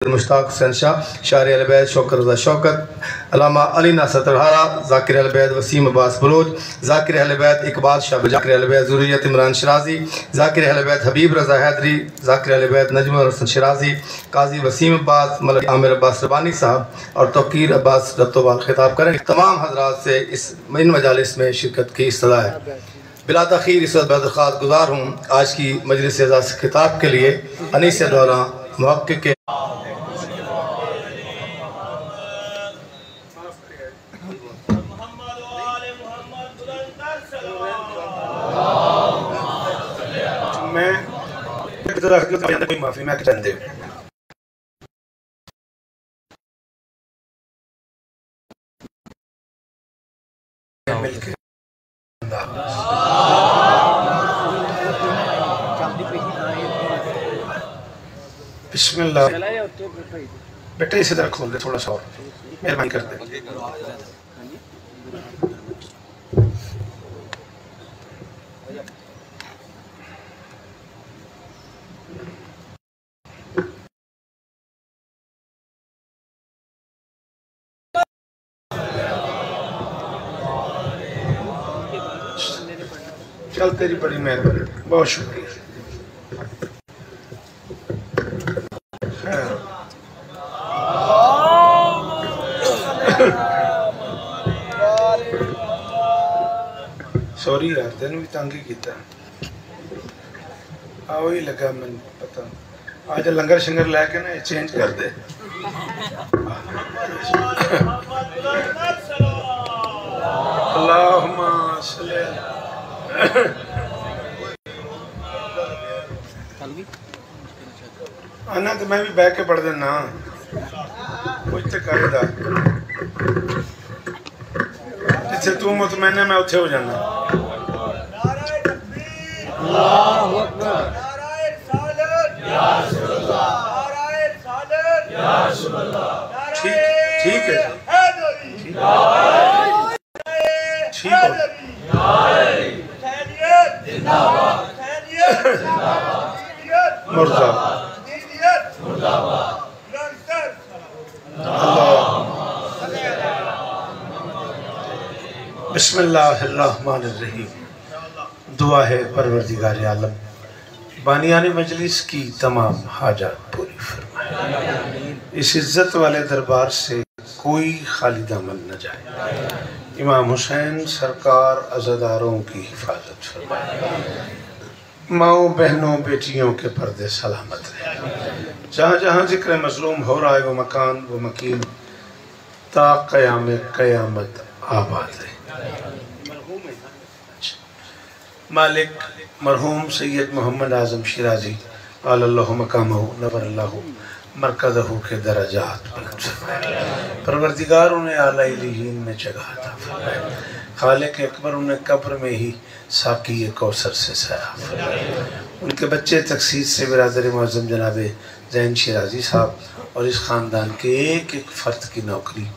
मुश्ताक हुसैन शाह, शायर अहले बैत शौकत रज़ा शौकत, अल्लामा अली नासर तरहारा, ज़ाकिर अहले बैत वसीम अब्बास बलोच, ज़ाकिर अहले बैत इकबाल शाह, ज़ाकिर अहले बैत ज़ुर्रियत इमरान शराजी, ज़ाकिर अहले बैत हबीब रज़ा हैदरी, ज़ाकिर अहले बैत नजमुल हसन शराजी, काजी वसीम अब्बास, मलक आमिर अब्बास रबानी साहब और तौकीर अब्बास रत्तोवाल खिताब करें। तमाम हज़रात से इन मजालिस में शिरकत की इस्तदा है। बिला तख़ीर इस वक्त बदरख़्वास्त गुज़ार हूँ आज की मजलिस एज़ाज़ से खिताब के लिए अनीस दौरा मुहक्किक के माफी मैं चंदे मिलके बिस्मिल्लाह। बेटा इसे जरा खोल दे थोड़ा सा और मेहरबानी कर दे। चल तेरी बड़ी मेहरबानी, बहुत शुक्रिया। सॉरी यार तेन भी तंग ही किया। आओ ही लगा मैं पता आज लंगर शंगर लैके ना चेंज कर दे। अल्लाहुम्मा सल्ली आना तो मैं भी बह के पढ़ देना कुछ तो कर दा जिथे तू मुतमैन है मैं उथे हो जाना। ठीक है ठीक हो बिस्मिल्लाहिर्रहमानिर्रहीम। दुआ है परवरदिगार आलम बानियान मजलिस की तमाम हाजात पूरी फरमाए, इस इज्जत वाले दरबार से कोई खाली दामन न जाए। इमाम हुसैन सरकार अज़ादारों की हिफाजत फरमाए, माओ बहनों बेटियों के पर्दे सलामत रहे। जहाँ जहाँ जिक्र मजलूम हो रहा है वो मकान वो मकीन ता क़याम क़यामत आबाद रहे। मालिक मरहूम सैयद मोहम्मद आज़म शिराजी अल्लाहु मकामहु नव्वरल्लाहु मरकज़हु के दरजात बुलंद फरमाए। परवरदिगार उन्हें आला इल्लीयीन में जगह अता फरमाए। खालिक अकबर उन्हें कब्र में ही साकी कौसर से सया फरमाए। उनके बच्चे तकसीस से बिरादर मुअज़्ज़म जनाब ज़ैन शिराजी साहब और इस ख़ानदान के एक एक फ़र्द की नौकरी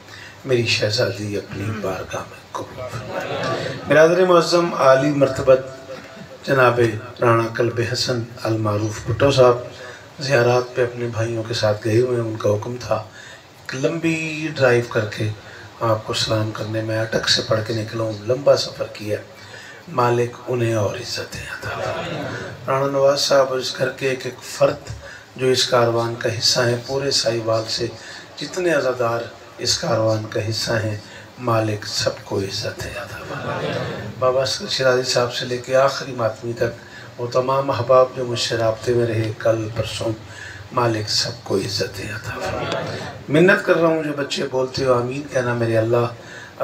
मेरी शहज़ादी अपनी बारगाह में कबूल फरमाए। बिरादर मुअज़्ज़म आली मर्तबत जनाब राणा कल्ब हसन अल मारूफ भुट्टो साहब ज़ियारात पे अपने भाइयों के साथ गए हुए हैं। उनका हुक्म था एक लंबी ड्राइव करके आपको सलाम करने में अटक से पढ़ के निकलूँ। लंबा सफ़र किया, मालिक उन्हें और इज़्ज़तें अता फरमाए। राणा नवाज साहब और इस घर के एक एक फ़र्द जो इस कारवान का हिस्सा है, पूरे साहिवाल से जितने अज़ादार इस कारवान का हिस्सा हैं, मालिक सबको इज़्ज़तें अता फरमाए। बाबा शिराजी साहब से लेके आखिरी मातमी तक वो तमाम अहबाब जो मुझसे राब्ते में रहे कल परसों, मालिक सबको इज़्ज़तें अता फरमाए। मिन्नत कर रहा हूँ जो बच्चे बोलते हो आमीन कहना मेरे अल्लाह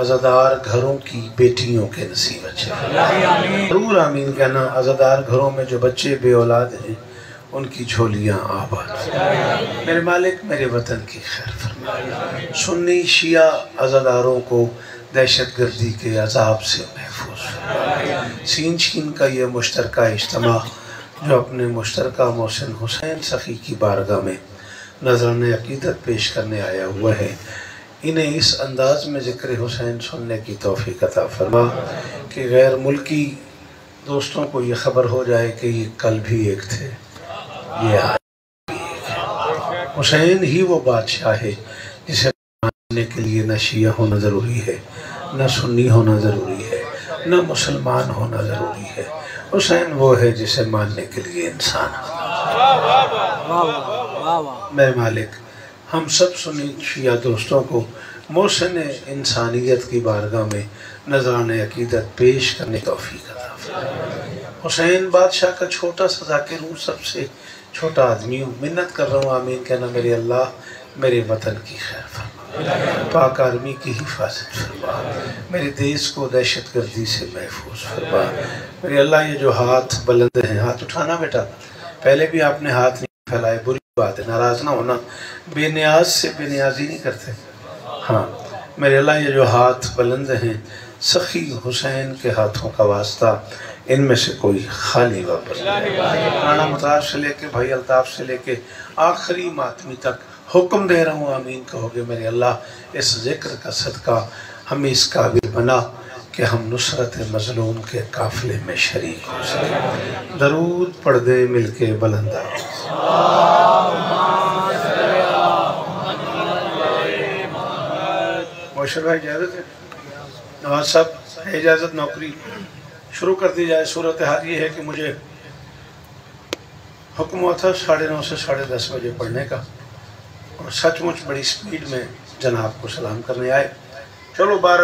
अज़ादार घरों की बेटियों के नसीब अच्छे ज़रूर आमीन कहना। अज़ादार घरों में जो बच्चे बे औलाद हैं उनकी झोलियाँ आबाद मेरे मालिक मेरे वतन की खैर फरमाए। सुन्नी शिया अज़ादारों को दहशत गर्दी के अजाब से महफूज फरमाए। सीन शीन का ये मुश्तरका इज्तिमा जो अपने मुश्तरका मोहसिन हुसैन सखी की बारगाह में नज़राने अक़ीदत पेश करने आया हुआ है, इन्हें इस अंदाज में ज़िक्र हुसैन सुनने की तौफ़ीक़ अता फरमा कि गैर मुल्की दोस्तों को ये ख़बर हो जाए कि ये कल भी एक थे, ये आज भी एक है। हुसैन ही वो बादशाह है जिसे मानने के लिए न शिया होना ज़रूरी है, न सुन्नी होना ज़रूरी है, न मुसलमान होना ज़रूरी है। हुसैन वो है जिसे मानने के लिए इंसान। मेरे मालिक हम सब सुन्नी शिया दोस्तों को मोहसिन इंसानियत की बारगाह में नजरान अकीदत पेश करने का तौफीक अता फरमाए। हुसैन बादशाह का छोटा सा ज़ाकिर हूँ, सबसे छोटा आदमी हूँ, मिन्नत कर रहा हूँ आमीन कहना मेरे अल्लाह मेरे वतन की खैर फरमा, पाक आर्मी की हिफाजत फरमा, मेरे देश को दहशत गर्दी से महफूज फरमा। मेरे अल्लाह ये जो हाथ बुलंद हैं, हाथ उठाना बेटा, पहले भी आपने हाथ नहीं फैलाए, बुरी बात है, नाराज़ ना होना, बेनियाज से बेनियाजी नहीं करते। हाँ मेरे अल्लाह ये जो हाथ बुलंद हैं सखी हुसैन के हाथों का वास्ता, इनमें से कोई खाली वापस राना मुताज से लेके भाई अल्ताफ़ से लेके आखिरी मातमी तक हुक्म दे रहा हूँ आमीन कहोगे मेरे अल्लाह। इस जिक्र का सदका हमें इस काबिल बना कि हम नुसरत मज़लूम के काफ़िले में शरीक हो सकें। दरूद पढ़ दे मिलके बुलंदा। मोशर भाई इजाज़त है, नवाज साहब है इजाज़त, नौकरी शुरू कर दी जाए। सूरत हाल ये है कि मुझे हुक्म हुआ था 9:30 से 10:30 बजे पढ़ने का, और सचमुच बड़ी स्पीड में जनाब को सलाम करने आए। चलो बार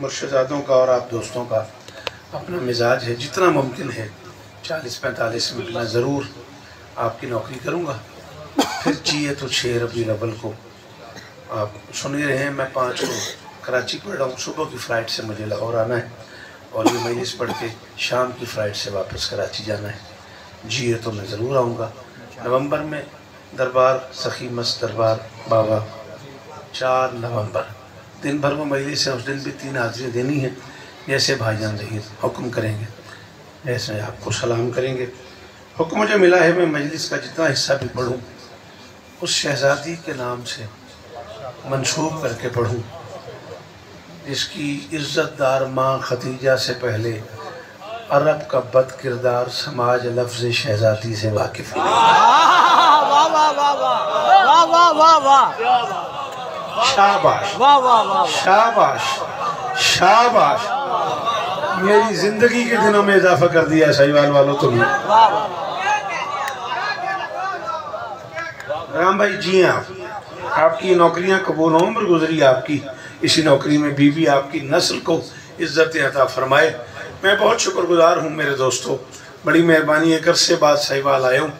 मुर्शिदादों का और आप दोस्तों का अपना मिजाज है, जितना मुमकिन है 40-45 मिनट में ज़रूर आपकी नौकरी करूँगा। फिर चाहिए तो 6 रबीउल अव्वल को आप सुन ही रहे हैं, मैं 5 को कराची पढ़ रहा हूँ, सुबह की फ़्लाइट से मुझे लाहौर आना है और ये मजलिस पढ़ के शाम की फ़्लाइट से वापस कराची जाना है। जी ये तो मैं ज़रूर आऊँगा। नवंबर में दरबार सखी मस्त दरबार बाबा 4 नवंबर दिन भर वो मजलिस है, उस दिन भी 3 हाज़िरी देनी है। जैसे भाईजान ज़हीर हुक्म करेंगे ऐसे आपको सलाम करेंगे। हुक्म मुझे मिला है मैं मजलिस का जितना हिस्सा भी पढ़ूँ उस शहज़ादी के नाम से मंसूब करके पढ़ूँ जिसकी इज़्ज़तदार माँ खदीजा से पहले अरब का बद किरदार समाज लफ्ज़ शहज़ादी से वाकिफ़ है। शाबाश शाबाश शाबाश, मेरी ज़िंदगी के दिनों में इजाफा कर दिया सहीवाल वालों तुमने। राम भाई जी हाँ, आपकी नौकरियां कबूल हों, उम्र गुजरी आपकी इसी नौकरी में, बीवी आपकी नस्ल को इज्जत अता फरमाए। मैं बहुत शुक्रगुजार हूँ मेरे दोस्तों, बड़ी मेहरबानी है, से बाद सहीवाल आए हूँ।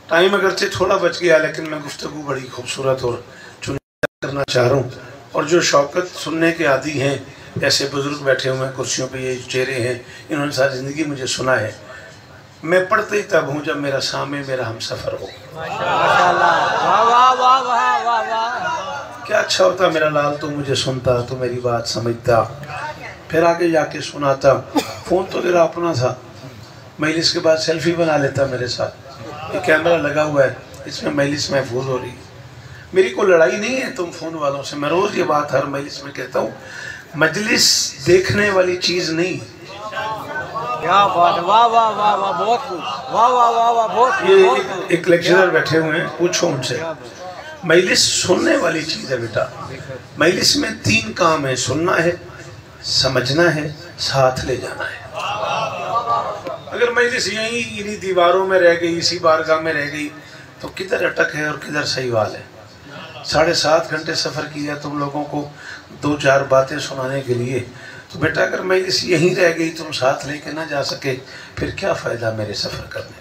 टाइम अगरचे थोड़ा बच गया लेकिन मैं गुफ्तगू बड़ी खूबसूरत और चुनिंदा करना चाह रहा हूँ। और जो शौकत सुनने के आदी हैं, ऐसे बुज़ुर्ग बैठे हुए हैं कुर्सियों पे, ये चेहरे हैं, इन्होंने सारी ज़िंदगी मुझे सुना है। मैं पढ़ते ही तब हूँ जब मेरा सामे मेरा हम सफ़र हो। क्या अच्छा होता मेरा लाल, तो मुझे सुनता, तो मेरी बात समझता, फिर आगे जाके सुनाता। फ़ोन तो तेरा अपना था, मजलिस के बाद सेल्फी बना लेता मेरे साथ। ये कैमरा लगा हुआ है, इसमें मजलिस महफूज हो रही है। मेरी कोई लड़ाई नहीं है तुम फ़ोन वालों से, मैं रोज़ ये बात हर मजलिस में कहता हूँ, मजलिस देखने वाली चीज़ नहीं। क्या बात, वाह वाह वाह वाह, बहुत खूब, वाह वाह वाह वाह, बहुत। ये एक लेक्चरर बैठे हुए हैं, पूछो उनसे। मजलिस सुनने वाली चीज़ है बेटा। मजलिस में 3 काम है, सुनना है, समझना है, साथ ले जाना है। अगर मजलिस यहीं इन्हीं दीवारों में रह गई, इसी बारगाह में रह गई, तो किधर अटक है और किधर सहीवाल है। 7.5 घंटे सफ़र किया तुम लोगों को 2-4 बातें सुनाने के लिए, तो बेटा अगर मजलिस यहीं रह गई, तुम साथ लेके ना जा सके, फिर क्या फ़ायदा मेरे सफ़र करने,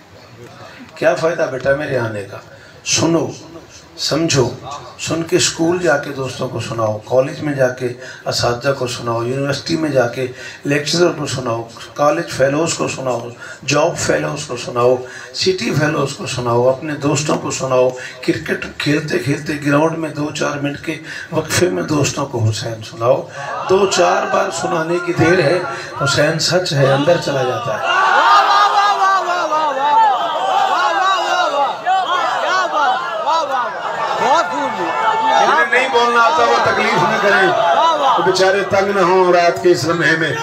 क्या फ़ायदा बेटा मेरे आने का। सुनो, समझो, सुन के स्कूल जाके दोस्तों को सुनाओ, कॉलेज में जाके असातिज़ा को सुनाओ, यूनिवर्सिटी में जाके लेक्चरर को सुनाओ, कॉलेज फेलोज़ को सुनाओ, जॉब फेलोज़ को सुनाओ, सिटी फेलोज़ को सुनाओ, अपने दोस्तों को सुनाओ। क्रिकेट खेलते खेलते ग्राउंड में 2-4 मिनट के वक्फे में दोस्तों को हुसैन सुनाओ। 2-4 बार सुनाने की देर है, हुसैन सच है, अंदर चला जाता है। नहीं बोलना आता वो तकलीफ न करें, तो बेचारे तंग न हों रात के इस लम्हे में।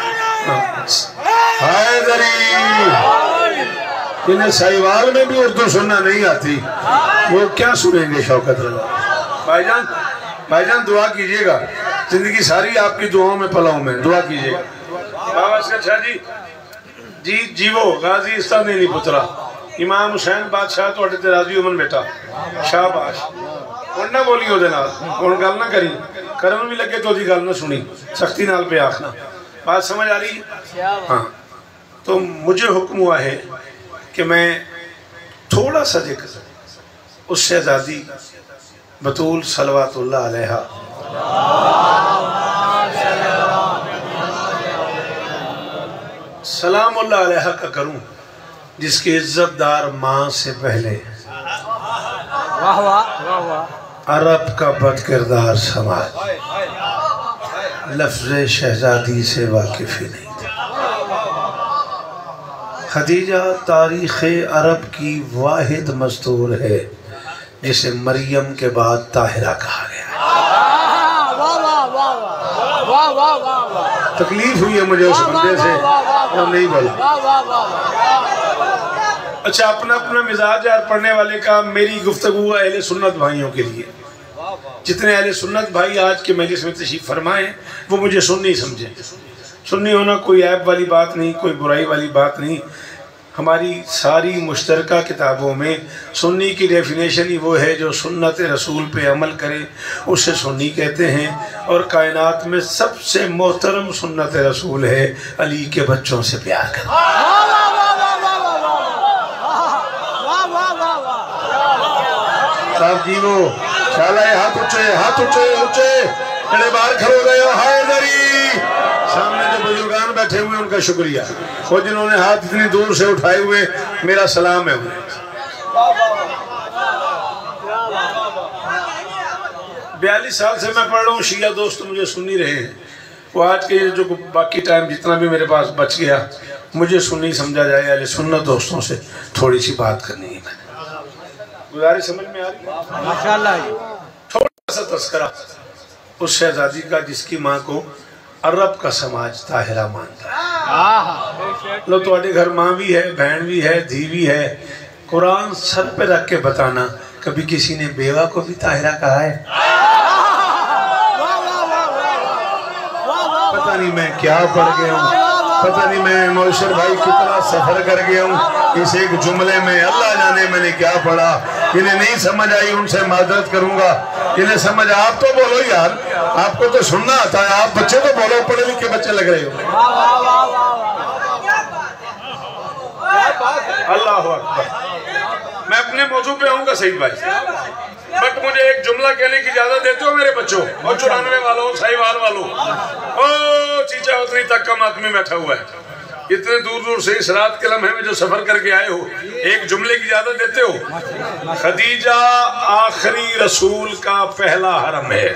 हैदरी जिन्हें साहिवाल में भी उर्दू सुनना नहीं आती वो क्या सुनेंगे शौकत रजा। भाईजान भाईजान दुआ कीजिएगा, जिंदगी सारी आपकी दुआओं में पला हूं मैं, दुआ कीजिएगा। बाबा असगर शाह जी जीवो गाजी इस्ता नहीं पुत्रा इमाम हुसैन बादशाह तुहाडे ते राजी उमन बेटा शाबाश। हुण ना बोली ओदे नाल, हुण गल ना करी, करन भी लगे तो ओदी गल ना सुनी, सख्ती नाल पे आखना। बात समझ आ रही? हाँ, तो मुझे हुक्म हुआ है कि मैं थोड़ा सा जिक्र उस शहजादी बतूल सलवातुल्लाह अलैहा सलामुल्लाह अलैहा का करूं, जिसकी इज्जतदार माँ से पहले वाह वाह वाह वाह अरब का बद किरदार समाज लफ्ज़ शहजादी से वाकिफ ही नहीं था। खदीजा तारीख़ अरब की वाहिद मस्तूर है जिसे मरियम के बाद ताहिरा कहा गया। तकलीफ हुई है मुझे उस बंदे से और नहीं बोला। अच्छा, अपना अपना मिजाज यार पढ़ने वाले का। मेरी गुफ्तगू अहले सुन्नत भाइयों के लिए, जितने अहले सुन्नत भाई आज के मजलिस में तशरीफ फरमाए वो मुझे सुन्नी समझे। सुन्नी होना कोई ऐब वाली बात नहीं, कोई बुराई वाली बात नहीं। हमारी सारी मुश्तरका किताबों में सुन्नी की डेफिनेशन ही वो है जो सुन्नत रसूल पे अमल करे, उसे सुन्नी कहते हैं। और कायनात में सबसे मोहतरम सुन्नत रसूल है अली के बच्चों से प्यार करना। साहब जी वो शाला हाथ ऊंचे ऊंचे बड़े बाहर खड़ो गए हो। हैदरी सामने जो बुजुर्गान बैठे हुए उनका शुक्रिया, और जिन्होंने हाथ इतनी दूर से उठाए हुए मेरा सलाम है उन्हें। 42 साल से मैं पढ़ रहा हूँ, शिया दोस्त मुझे सुन ही रहे हैं। वो आज के जो बाकी टाइम जितना भी मेरे पास बच गया मुझे सुन्नी समझा जाए, अहले सुन्नत दोस्तों से थोड़ी सी बात करनी है। मैंने गुजारिश समझ में आ रही है? माशाअल्लाह। थोड़ा सा तस्करा उस शहजादी का जिसकी माँ को अरब का समाज ताहिरा मानता है। लो तुम्हारे घर माँ भी है, बहन भी है, धी भी है। कुरान सर पे रख के बताना कभी किसी ने बेवा को भी ताहिरा कहा है? पता नहीं मैं क्या पढ़ गया हूँ, पता नहीं मैं मौशर भाई कितना सफर कर गया हूँ इस एक जुमले में। अल्लाह जाने मैंने क्या पढ़ा। जिन्हें नहीं समझ आई उनसे माजरत करूंगा, जिन्हें समझ आप तो बोलो यार, आपको तो सुनना आता है। आप बच्चे तो बोलो, पढ़े लिखे बच्चे लग रहे हो। अल्लाह अकबर। मैं अपने मौजू पे आऊंगा सही भाई, बट मुझे एक जुमला कहने की इजाजत देते हो मेरे बच्चों और 94 वालों, साहिवाल वालों। ओ चीचा उतनी तक कम आदमी बैठा हुआ है, इतने दूर दूर से इस रात के लम्हे में जो सफर करके आए हो, एक जुमले की इजाजत देते हो? खदीजा आखिरी रसूल का पहला हरम है।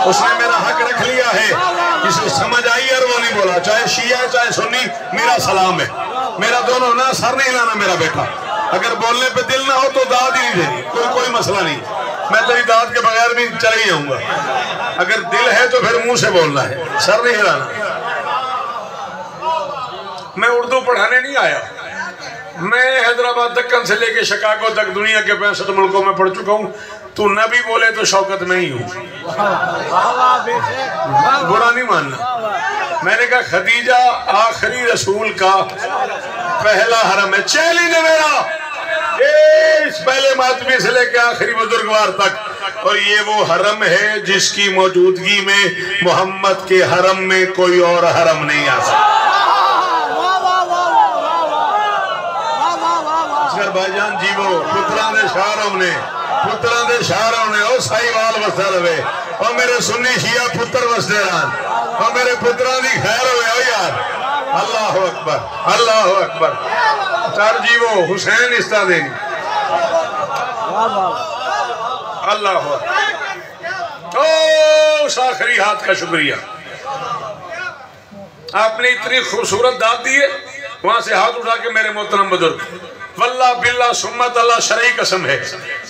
उसने मेरा हक रख लिया है, जिसे समझ आई और वो नहीं बोला, चाहे शिया है चाहे सुन्नी, मेरा सलाम है। मेरा दोनों ना सर नहीं हिलाना मेरा बेटा। अगर बोलने पे दिल ना हो तो दाद ही नहीं देनी, कोई मसला नहीं। मैं तेरी दाद के बगैर भी चले ही आऊंगा। अगर दिल है तो फिर मुंह से बोलना है, सर नहीं हिलाना। मैं उर्दू पढ़ाने नहीं आया। मैं हैदराबाद दक्कन से लेके शिकागो तक दुनिया के 65 मुल्कों में पढ़ चुका हूँ। तू नबी बोले तो शौकत में ही हूँ, बुरा नहीं मानना। मैंने कहा खदीजा आखिरी रसूल का पहला हरम है। चैलेंज है मेरा इस पहले मातमी से लेके आखिरी बुजुर्गवार तक, और ये वो हरम है जिसकी मौजूदगी में मोहम्मद के हरम में कोई और हरम नहीं आ सकता। भाईजान जीवो पुत्रा ने शाहरों ने ओ साहिवाल वसदा रहे, और मेरे सुन्नी शिया पुत्र वसदे रहन, और मेरे पुत्रा की खैर हो यार। अल्लाह अकबर, अल्लाह अकबर। चार जीवो हुसैन इस्ता देनी। अल्लाह उस आखिरी हाथ का शुक्रिया। आपने इतनी खूबसूरत दाद दी है। वहां से हाथ उठा के मेरे मोहतरम बुजुर्ग वल्लाह बिल्लाह सुम्मत अल्लाह शरई कसम है,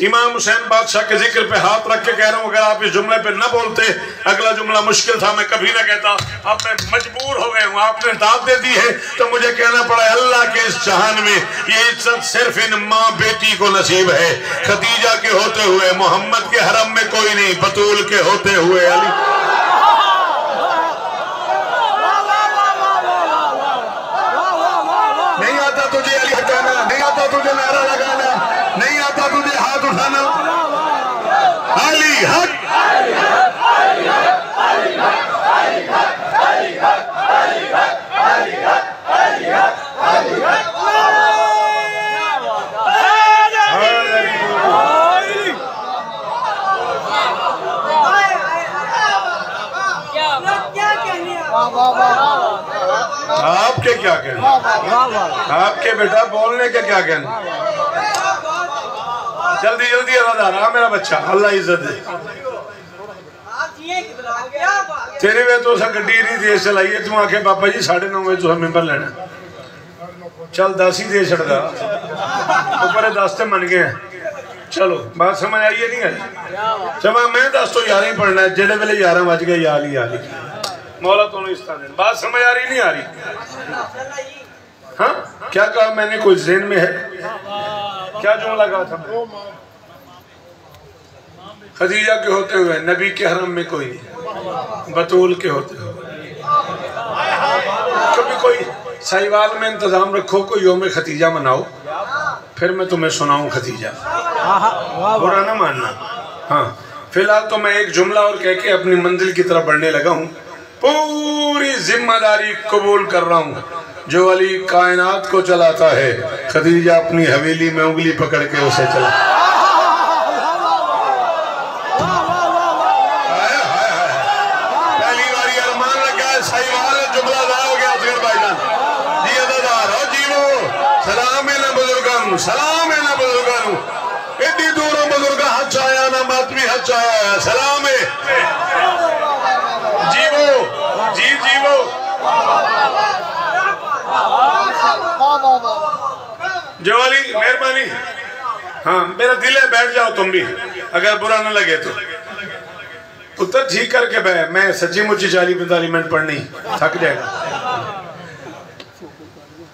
इमाम हुसैन बादशाह के जिक्र पे हाथ रख के कह रहा हूँ, अगर आप इस जुमले पे न बोलते, अगला जुमला मुश्किल था, मैं कभी ना कहता। अब मैं मजबूर हो गए हूँ, आपने दाद दे दी है तो मुझे कहना पड़ा। अल्लाह के इस जहान में ये इज्जत सिर्फ इन माँ बेटी को नसीब है। खदीजा के होते हुए मोहम्मद के हरम में कोई नहीं, बतूल के होते हुए अली। नहीं आता तुझे अली हटाना, नहीं आता तुझे नारा लगाना, नहीं आता तुझे हाथ उठाना। अली हक, आपके क्या कहना, आपके बेटा बोलने के क्या कहना। जल्दी जल्दी अदा मेरा बच्चा, अल्लाह इज्जत दे। तेरे वे तो गड्डी नहीं देश चलाई है, तू आखे पापा जी 9:30 बजे तुम मेंबर लेना, चल 10 ही दे छड़दा, ऊपर 10 तो मन गए। चलो बात समझ आई है नहीं आई? जमा मैं 10 तो 11 ही पढ़ना है, जेड़े वेले 11 बज गए यार ही मौला तो इस तरह। बात समझ आ रही नहीं आ रही? हाँ क्या कहा मैंने, कोई ज़हन में है? क्या जुमला कहा था? खदीजा के होते हुए नबी के हरम में कोई नहीं, बतूल के होते हुए। कभी कोई साहिवाल में इंतजाम रखो, कोई योम खतीजा मनाओ, फिर मैं तुम्हें सुनाऊं खतीजा, बुरा ना मानना। हाँ फिलहाल तो मैं एक जुमला और कह के अपनी मंजिल की तरफ बढ़ने लगा हूँ। पूरी जिम्मेदारी कबूल कर रहा हूँ, जो अली कायनात को चलाता है, खदीजा अपनी हवेली में उंगली पकड़ के उसे चला। पहली बारी अरमान लगा है, साहिवाल जुमला हो गया असगर भाईजान जी, अदादार हो जीवो, सलाम है ना बुजुर्गों, सलाम है ना बुजुर्गों, इतनी दूरों बुजुर्ग हज आया ना, मातमी हज आया, सलाम है जीवो जी, जीवो। जवाली मेहरबानी, हाँ मेरा दिल है, बैठ जाओ तुम भी, अगर बुरा न लगे तो। पुत्र ठीक करके बैठ, मैं सच्ची मुच्ची 40-45 मिनट पढ़नी, थक जाएगा।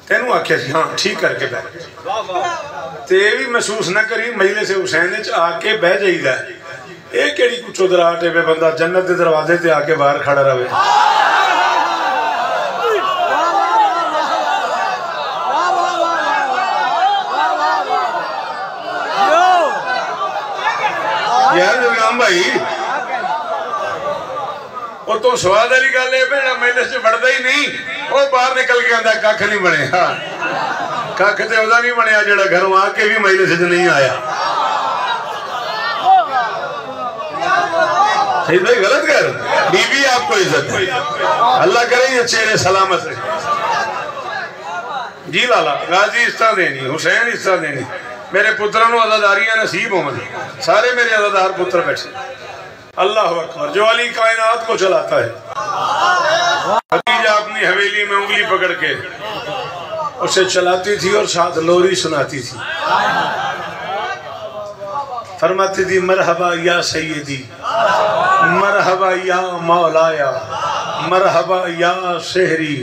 तेनू आख्या सी, हाँ ठीक करके बैठ, ते भी महसूस न करी मजलिस हुसैन आके बह जाइदा। ये केड़ी कुछ उधराट है, बंदा जन्नत के दरवाजे ते आके बाहर खड़ा रहे। यार गुलाम भाई, और तो स्वाद वाली गल है, मेरा मेले से बढ़ता ही नहीं, वो बाहर निकल के आंदा कख नहीं बने। हाँ कख तो वह नहीं बनया जो घरों आके भी मेले से नहीं आया। सही भाई गलत कर, बीबी आपको इज्जत, अल्लाह करे ये चेहरे सलामत रहे। जी लाला गाजी इस तरह देनी, हुसैन इस तरह देनी, मेरे पुत्रों को अदादारियां नसीब हों, सारे मेरे अदादार पुत्र बैठे। अल्लाह अकबर, जो अली कायनात को चलाता है। खदीजा अपनी हवेली में उंगली पकड़ के उसे चलाती थी और साथ लोरी सुनाती थी, फरमाती थी मरहबा या सैयदी, मरहबा या मौलाया, मरहबा या शहरी,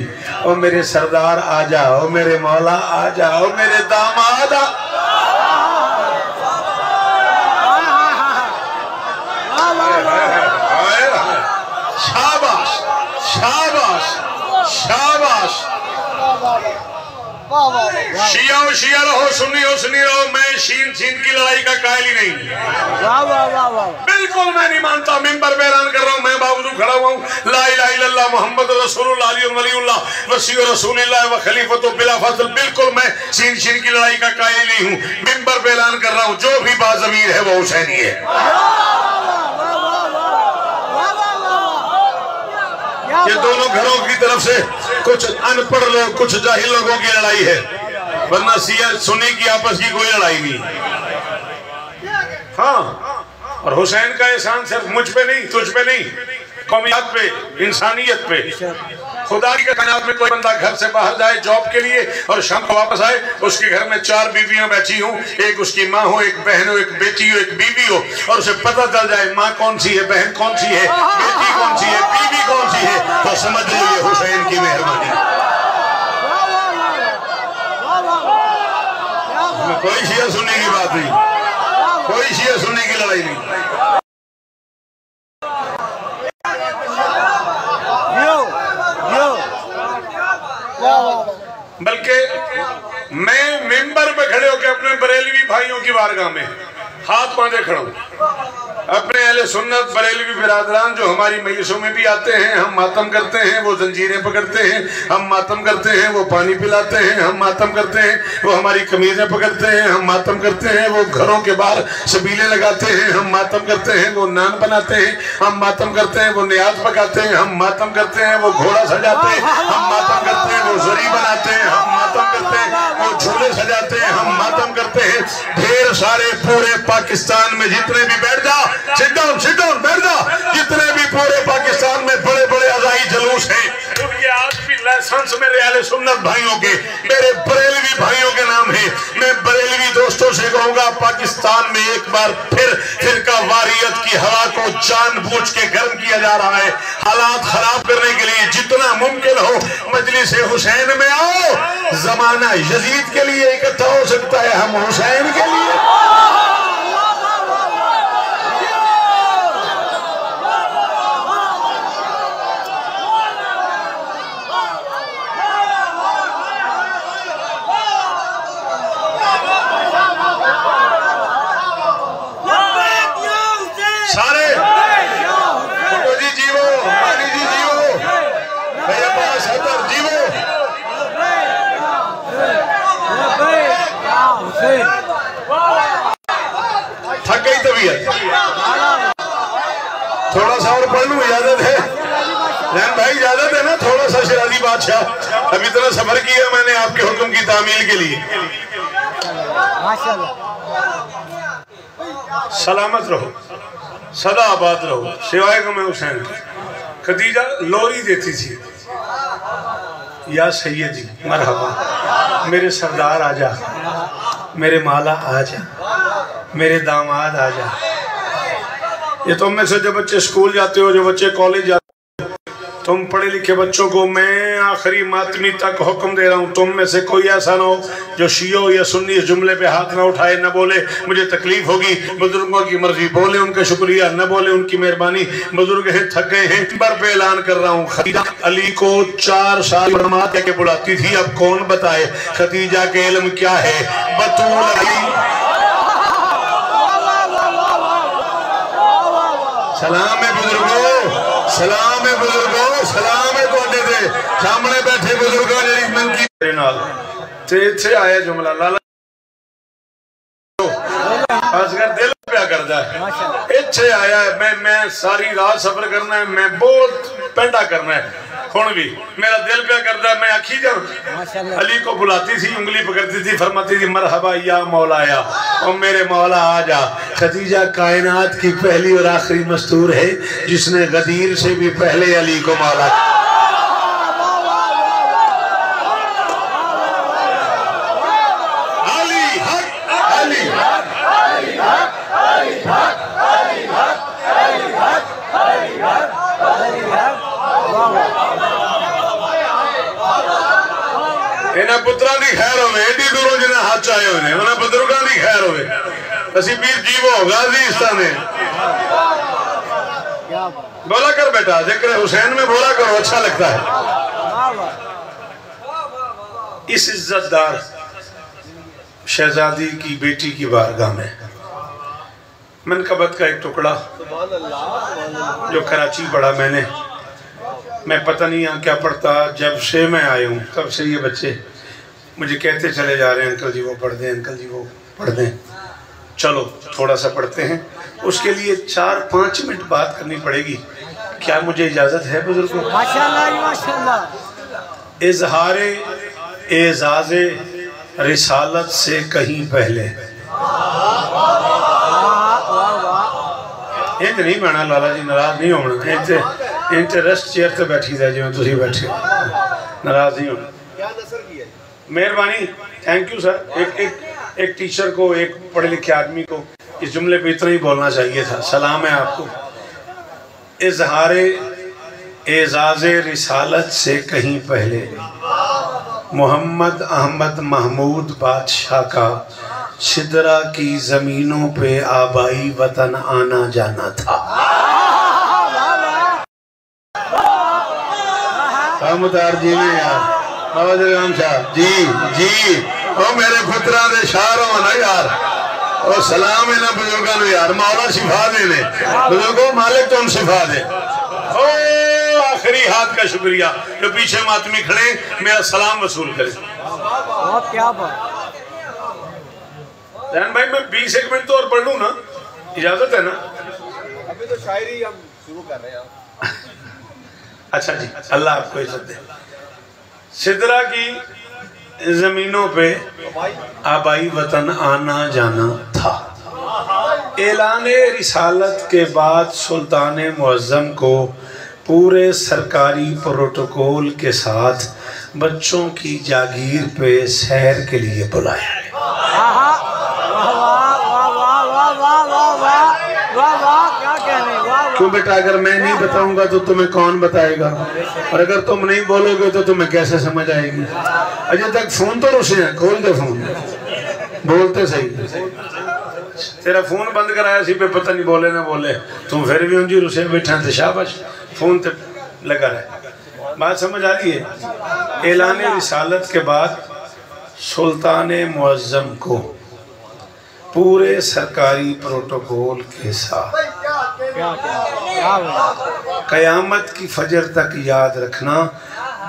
ओ मेरे सरदार आ जाओ, मेरे मौला आ जाओ, मेरे दामाद आ। शाबाश शाबाश शाबाश। शिया शिया रहो, सुन्नी हो सुन्नी रहो, मैं शीन शीन की लड़ाई का कायल ही नहीं। वाह वाह वाह वाह, बिल्कुल मैं नहीं मानता, मिंबर पे ऐलान कर रहा हूँ, मैं बावजूद खड़ा हुआ हूँ, ला इलाहा इल्लल्लाह मुहम्मद रसूलुल्लाह अली वलीउल्लाह वसी रसूलुल्लाह व खलीफतु बिला फज़ल। बिल्कुल मैं शीन शीन की लड़ाई का कायल नहीं हूँ, मिंबर पे ऐलान कर रहा हूँ, जो भी बाज़मीर है वो हुसैनी है। ये दोनों घरों की तरफ से कुछ अनपढ़ लोग, कुछ जाहिल लोगों की लड़ाई है, वरना सिया सुन्नी की आपस की कोई लड़ाई नहीं। हाँ, और हुसैन का एहसान सिर्फ मुझ पे नहीं, तुझ पे नहीं, कौमियत पे, इंसानियत पे, खुदा की कायनात में कोई बंदा घर से बाहर जाए जॉब के लिए और शाम को वापस आए, उसके घर में 4 बीवियां बैठी हूँ, एक उसकी माँ हो, एक बहन हो, एक बेटी हो, एक बीवी हो, और उसे पता चल जाए माँ कौन सी है, बहन कौन सी है, बेटी कौन सी है, बीवी कौन सी है, तो समझ लो ये हुसैन की मेहरबानी। कोई शिया सुनने की बात नहीं, कोई शिया सुनने की लड़ाई नहीं। बल्कि मैं मेंबर पे खड़े होकर अपने बरेलवी भाइयों की बारगाह में हाथ बांधे खड़ा हूं, अपने अहले सुन्नत बरेलवी बिरादरान जो हमारी मजलिसों में भी आते हैं, हम मातम करते हैं, वो जंजीरें पकड़ते हैं, हम मातम करते हैं, वो पानी पिलाते हैं, हम मातम करते हैं, वो हमारी कमीजें पकड़ते हैं, हम मातम करते हैं, वो घरों के बाहर सबीले लगाते हैं, हम मातम करते हैं, वो नान बनाते हैं, हम मातम करते हैं, वो नियाज पकाते हैं, हम मातम करते हैं, वो घोड़ा सजाते हैं, हम मातम करते हैं, वो जरी बनाते हैं, हम मातम करते हैं, वो झूले सजाते हैं, हम मातम करते हैं। ढेर सारे पूरे पाकिस्तान में जितने भी बैठ जा, सिट डाउन बैठ जा, जितने भी पूरे पाकिस्तान में बड़े बड़े अज़ाई जुलूस हैं, उनके आज भी लाइसेंस मेरे अहले सुन्नत भाइयों के, मेरे बरेलवी भाइयों के नाम है। मैं बरेलवी दोस्तों से कहूंगा, पाकिस्तान में एक बार फिर फिरका वारियत की हवा को जानबूझ के गर्म किया जा रहा है। हालात खराब करने के लिए जितना मुमकिन हो मजलिस हुसैन में आओ। जमाना यजीद के लिए इकट्ठा हो सकता है, हम हुसैन के लिए। सारे जी जीवो, मानी जी जीवो, भैया पास हतर जीवो। थक गई तबीयत, थोड़ा सा और पढ़ लूं, इजाजत है रैन भाई, इजाजत है ना? थोड़ा सा शिराजी बादशाह, अब इतना सफर किया मैंने आपके हुक्म की तामील के लिए। सलामत रहो, सदा आबाद रहो, सिवाय को मैं हुसैन की। खदीजा लोरी देती थी, या सैयदी मरहबा, मेरे सरदार आजा, मेरे माला आजा, मेरे दामाद आजा। ये तुम में से जो बच्चे स्कूल जाते हो, जो बच्चे कॉलेज जाते हो, तुम पढ़े लिखे बच्चों को मैं आखिरी मातमी तक हुक्म दे रहा हूँ, तुम में से कोई ऐसा ना हो जो शियो या सुन्नी इस जुमले पे हाथ ना उठाए, न बोले मुझे तकलीफ होगी, बुजुर्गों की मर्जी, बोले उनका शुक्रिया, न बोले उनकी मेहरबानी। बुजुर्ग हैं, थक गए हैं, पर पे ऐलान कर रहा हूँ, खदीजा अली को 4 साल बरमात के बुलाती थी, अब कौन बताए खदीजा के इल्म क्या है। बतूल अली, सलाम है बुजुर्गो, सलाम है बुजुर्गो, सलाम है तोड़े दे सामने बैठे बुजुर्गों जी मन की तेरे नाल ते आया जुमला लाला खासकर दिल प्या करता है, इच्छे आया है। मैं सारी रात सफर करना है, मैं बहुत पेंडा करना है, हुण भी मेरा दिल प्या करता है। मैं आखी जब अली को बुलाती थी, उंगली पकड़ती थी, फरमाती थी मरहबा या मौलाया, और मेरे मौला आ जा। खदीजा कायनात की पहली और आखिरी मस्तूर है जिसने गदीर से भी पहले अली को मौला। इन्हें पुत्रा की खैर होवे, एडी दूरों जिन्हें हाथ चाहे होने, उन्हें बुजुर्गों की खैर होवे। असी पीर जीवो गाजी इस्ताने बोला कर बेटा, जिक्र हुसैन में बोला करो, अच्छा लगता है। इस इज्जतदार शहजादी की बेटी की बारगाह में मनकबत का एक टुकड़ा जो कराची पढ़ा मैंने, मैं पता नहीं यहाँ क्या पढ़ता, जब से मैं आया हूँ तब से ये बच्चे मुझे कहते चले जा रहे हैं अंकल जी वो पढ़ दें, अंकल जी वो पढ़ दें। चलो थोड़ा सा पढ़ते हैं, उसके लिए 4-5 मिनट बात करनी पड़ेगी। क्या मुझे इजाज़त है बुजुर्गों? माशाअल्लाह माशाअल्लाह। इजहारे एजाज़े रिसालत से कहीं पहले इंज नहीं बना, लाला जी नाराज नहीं होना, इंज रेस्ट चेयर ते बैठी था जिवें तुसीं बैठे। नाराज नहीं होना। क्या नसर किया? मेहरबानी, थैंक यू सर। एक टीचर को, एक पढ़े लिखे आदमी को इस जुमले पे इतना ही बोलना चाहिए था। सलाम है आपको। इजहारे एजाज़े रिसालत से कहीं पहले मोहम्मद अहमद महमूद बादशाह का सिदरा की ज़मीनों पे आबाई वतन आना जाना था। मुतार जी ने यार बाबा जगराम साहब जी जी ओ मेरे पुत्रा दे शार हो ना यार, और सलाम इन्होंने बुजुर्गों को यार, मौला शिफा देने बुजुर्गों, मालिक तुम शिफा दे। ओ आखिरी हाथ का शुक्रिया जो पीछे मातमी खड़े मेरा सलाम वसूल करे। बहुत क्या बात जैन भाई, मैं 20 मिनट तो और पढ़ लूं ना, इजाजत है ना? अभी तो शायरी हम शुरू कर रहे हैं। अच्छा जी, अल्लाह आपको इज्जत दे। सिदरा की जमीनों पे आबाई वतन आना जाना था। ऐलाने रिसालत के बाद सुल्तान मुअज्जम को पूरे सरकारी प्रोटोकॉल के साथ बच्चों की जागीर पे सैर के लिए बुलाया। क्या कहने? क्यों बेटा, अगर मैं नहीं बताऊंगा तो तुम्हें कौन बताएगा, और अगर तुम नहीं बोलोगे तो तुम्हें कैसे समझ आएगी? अजय तक फोन तो रुसे हैं, खोल दे फोन, बोलते सही। तेरा फोन बंद कराया सी पे, पता नहीं बोले ना बोले, तुम फिर भी उनकी रुसे बैठा थे। शाबाश, फोन ते लगा रहे। बात समझ आ रही है? ऐलान रिसालत के बाद सुल्तान मुअज्जम को पूरे सरकारी प्रोटोकॉल के साथ कयामत की फजर तक याद रखना,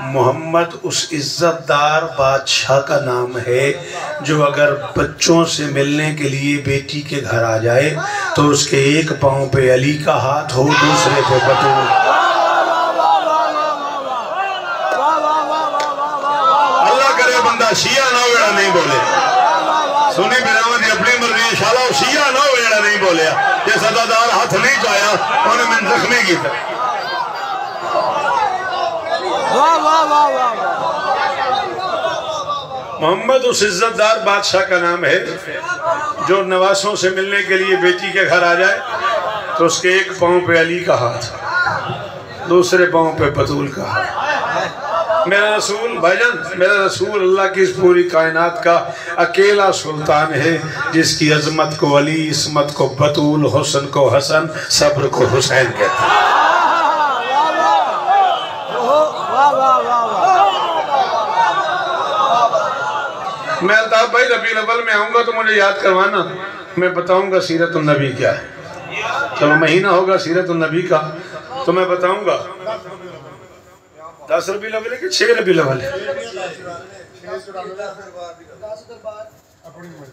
मोहम्मद उस इज्जतदार बादशाह का नाम है जो अगर बच्चों से मिलने के लिए बेटी के घर आ जाए तो उसके एक पांव पे अली का हाथ हो, दूसरे पे बतूल। अल्लाह करे बंदा शिया ना वेड़ा नहीं बोले, सुनी बिरामद अपनी मर्जी शाला शिया ना वेड़ा नहीं बोलिया, जे सदादार हाथ नहीं चाया उन्हें मैंने जख्मी किया। मोहम्मद उस इज्जतदार बादशाह का नाम है जो नवासों से मिलने के लिए बेटी के घर आ जाए तो उसके एक पांव पे अली का हाथ, दूसरे पांव पे बतूल का हाथ। मेरा रसूल भाईजान, मेरा रसूल अल्लाह की इस पूरी कायनात का अकेला सुल्तान है जिसकी अजमत को अली, इस्मत को बतूल, हुस्न को हसन, सब्र को हुसैन कहते हैं। मैं अल्ताफ भाई रबीउल अव्वल में आऊंगा तो मुझे याद करवाना, मैं बताऊंगा सीरत उन नबी क्या है। चलो महीना होगा सीरत उन नबी का तो मैं बताऊंगा। 10 रबीउल अव्वल के 6 रबीउल अव्वल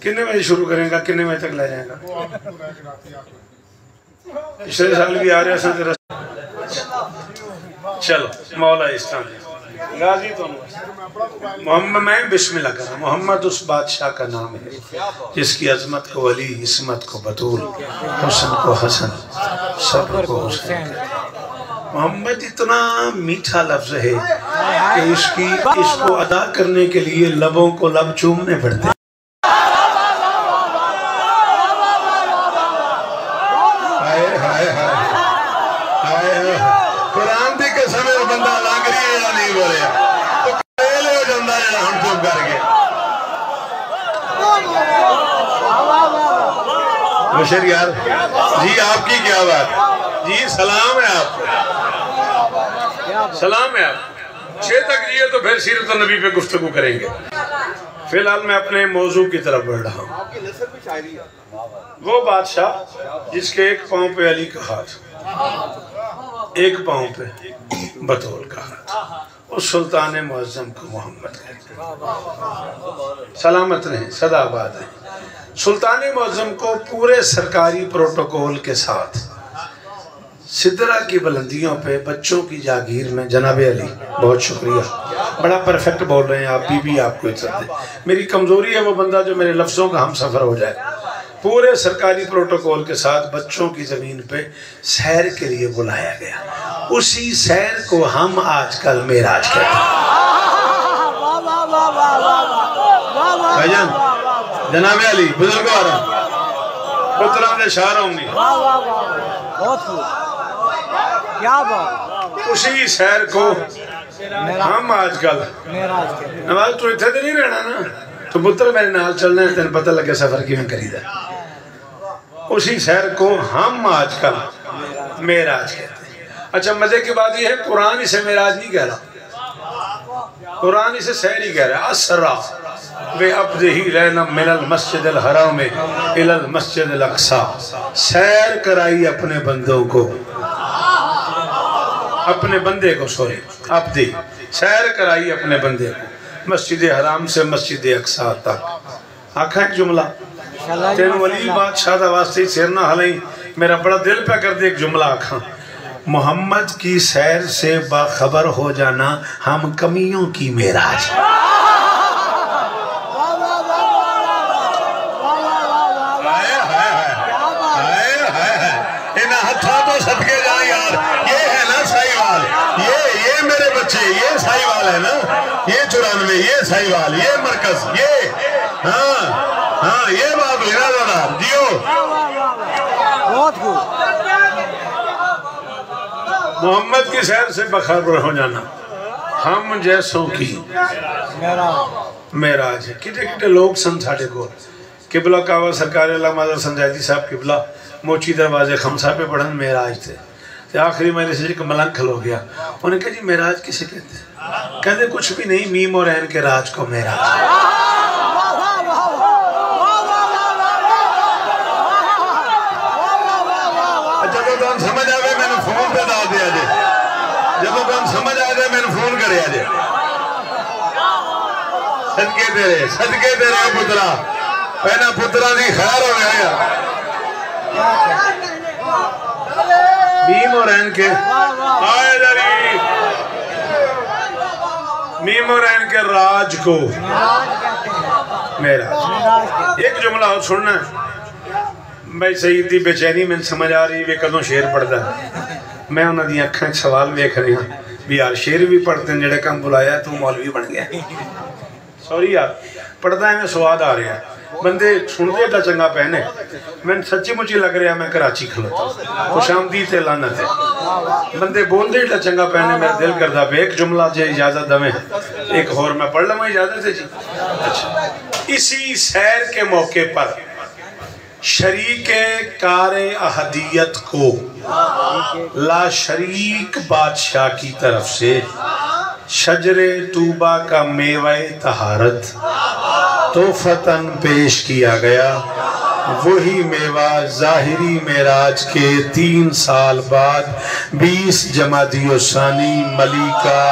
कितने बजे शुरू करेगा, कितने बजे तक ले जाएगा? पिछले साल भी आ रहे। चलो मौला इस्लाम गाजी तो मोहम्मद, मैं बिस्मिल्लाह कर रहा। मोहम्मद उस बादशाह का नाम है जिसकी अजमत को अली, इस्मत को बतूल, हुस्न को हसन, सब्र को हुसैन। मोहम्मद इतना मीठा लफ्ज है कि इसको अदा करने के लिए लबों को लब चूमने पड़ते। कुरान दी कसम है बंदा लांगरी नहीं बोले तो करेले हो जाता है हम चुप करके। बशर यार जी, आपकी क्या बात जी? सलाम है आपको, सलाम है आप। 6 तक जिए तो फिर सीरत नबी पे गुफ्तगू करेंगे। फिलहाल मैं अपने मौजू की तरफ बढ़ रहा हूँ। वो बादशाह जिसके एक पांव पे अली का हाथ, एक पांव पे बतौल का हाथ, उस सुल्तान मुअज्जम को मोहम्मद कहते हैं। सलामत रहें, सदा आबाद रहें। सुल्तान मुअज्जम को पूरे सरकारी प्रोटोकॉल के साथ सिदरा की बुलंदियों पे बच्चों की जागीर में जनाब अली, बहुत शुक्रिया, बड़ा परफेक्ट बोल रहे हैं आप, बीबी आपको इज्जत दे। मेरी कमजोरी है वो बंदा जो मेरे लफ्जों का हम सफर हो जाए। पूरे सरकारी प्रोटोकॉल के साथ बच्चों की जमीन पे सैर के लिए बुलाया गया। उसी सैर को हम आजकल मेराज कहते हैं। भाईजान जनाब अली बुजुर्ग पुत्रा के शार होंगे बहुत खूब क्या बात। उसी शहर को हम आजकल नवाज तू इतने तो नहीं रहना ना, तो पुत्र मेरे नाल चलना है, तेन पता लगे सफर किवें करीदा। उसी शहर को हम आजकल मेराज कहते हैं। अच्छा मजे की बात यह है कुरान इसे मेराज नहीं कह रहा, कुरान इसे सैर ही कह रहा है। असरा वे अब्दिही लैला मिनल मस्जिदिल हराम इलल मस्जिदिल अक्सा, सैर कराई अपने बंदों को, अपने बंदे को सॉरी अब्दी सैर कराई अपने बंदे को मस्जिद हराम से मस्जिद अक्सा तक। आखा एक जुमला तेन वली बादशाह दा वास्ते सिर ना हलाई, मेरा बड़ा दिल पे कर दे एक जुमला आखा, मोहम्मद की सैर से बाखबर हो जाना हम कमियों की मेराज। इन हथा तो सदके जा यार, ये है ना साहिवाल, ये मेरे बच्चे, ये साहिवाल है ना, ये 94, ये साहिवाल, ये मरकज, ये हाँ हाँ ये बात हुई ना दादा जियो। बहुत खूब। मोहम्मद की सैर से बखबर हो जाना हम जैसों की मेराज है। कितने कितने लोग सन साढ़े को किबला कावा सरकार माजर संजादी साहब किबला मोची दरवाजे खमसा पे पढ़न मेराज थे। तो आखिरी महीने से एक मलंग खलो गया, उन्हें कहा जी मेराज किसे कहते हैं? कहते कुछ भी नहीं, मीम और ऐन के राज को मेराज। जब तुम समझ आवे मैंने फोन पे डाल दिया जे, जब तुम समझ आ जाए मैंने फोन करे जे। सदके तेरे पुत्रा पहना पुत्रा दी खैर हो गया मीम और ऐन के मीम और ऐन के राज को मेरा। एक जुमला और सुनना है भाई, सही दी बेचैनी मैंने समझ आ रही वे कदों शेर पढ़ता, मैं उन्होंने अखा सवाल वेख रहा भी यार शेर भी पढ़ते हैं जेड़े काम बुलाया तू मौलवी बन गया। सॉरी यार पढ़ता है मैं स्वाद आ रहा है, बंदे सुनते एडा चंगा पहने, मैं सच्ची मुची लग रहा मैं कराची खलोता खुशामदी ते लानत है, बंदे बोलते एडा चंगा पहने मेरा दिल करता पे एक जुमला जे इजाजत दवे एक और मैं पढ़ लवा, इजाजत है जी। अच्छा इसी सैर के मौके पर शरीके कारे अहदियत को ला शरीक बादशाह की तरफ से शजरे तूबा का मेवे तहारत तोहफतन पेश किया गया। वही मेवा ज़ाहिरी मेराज के 3 साल बाद 20 जमादियोसानी मलिका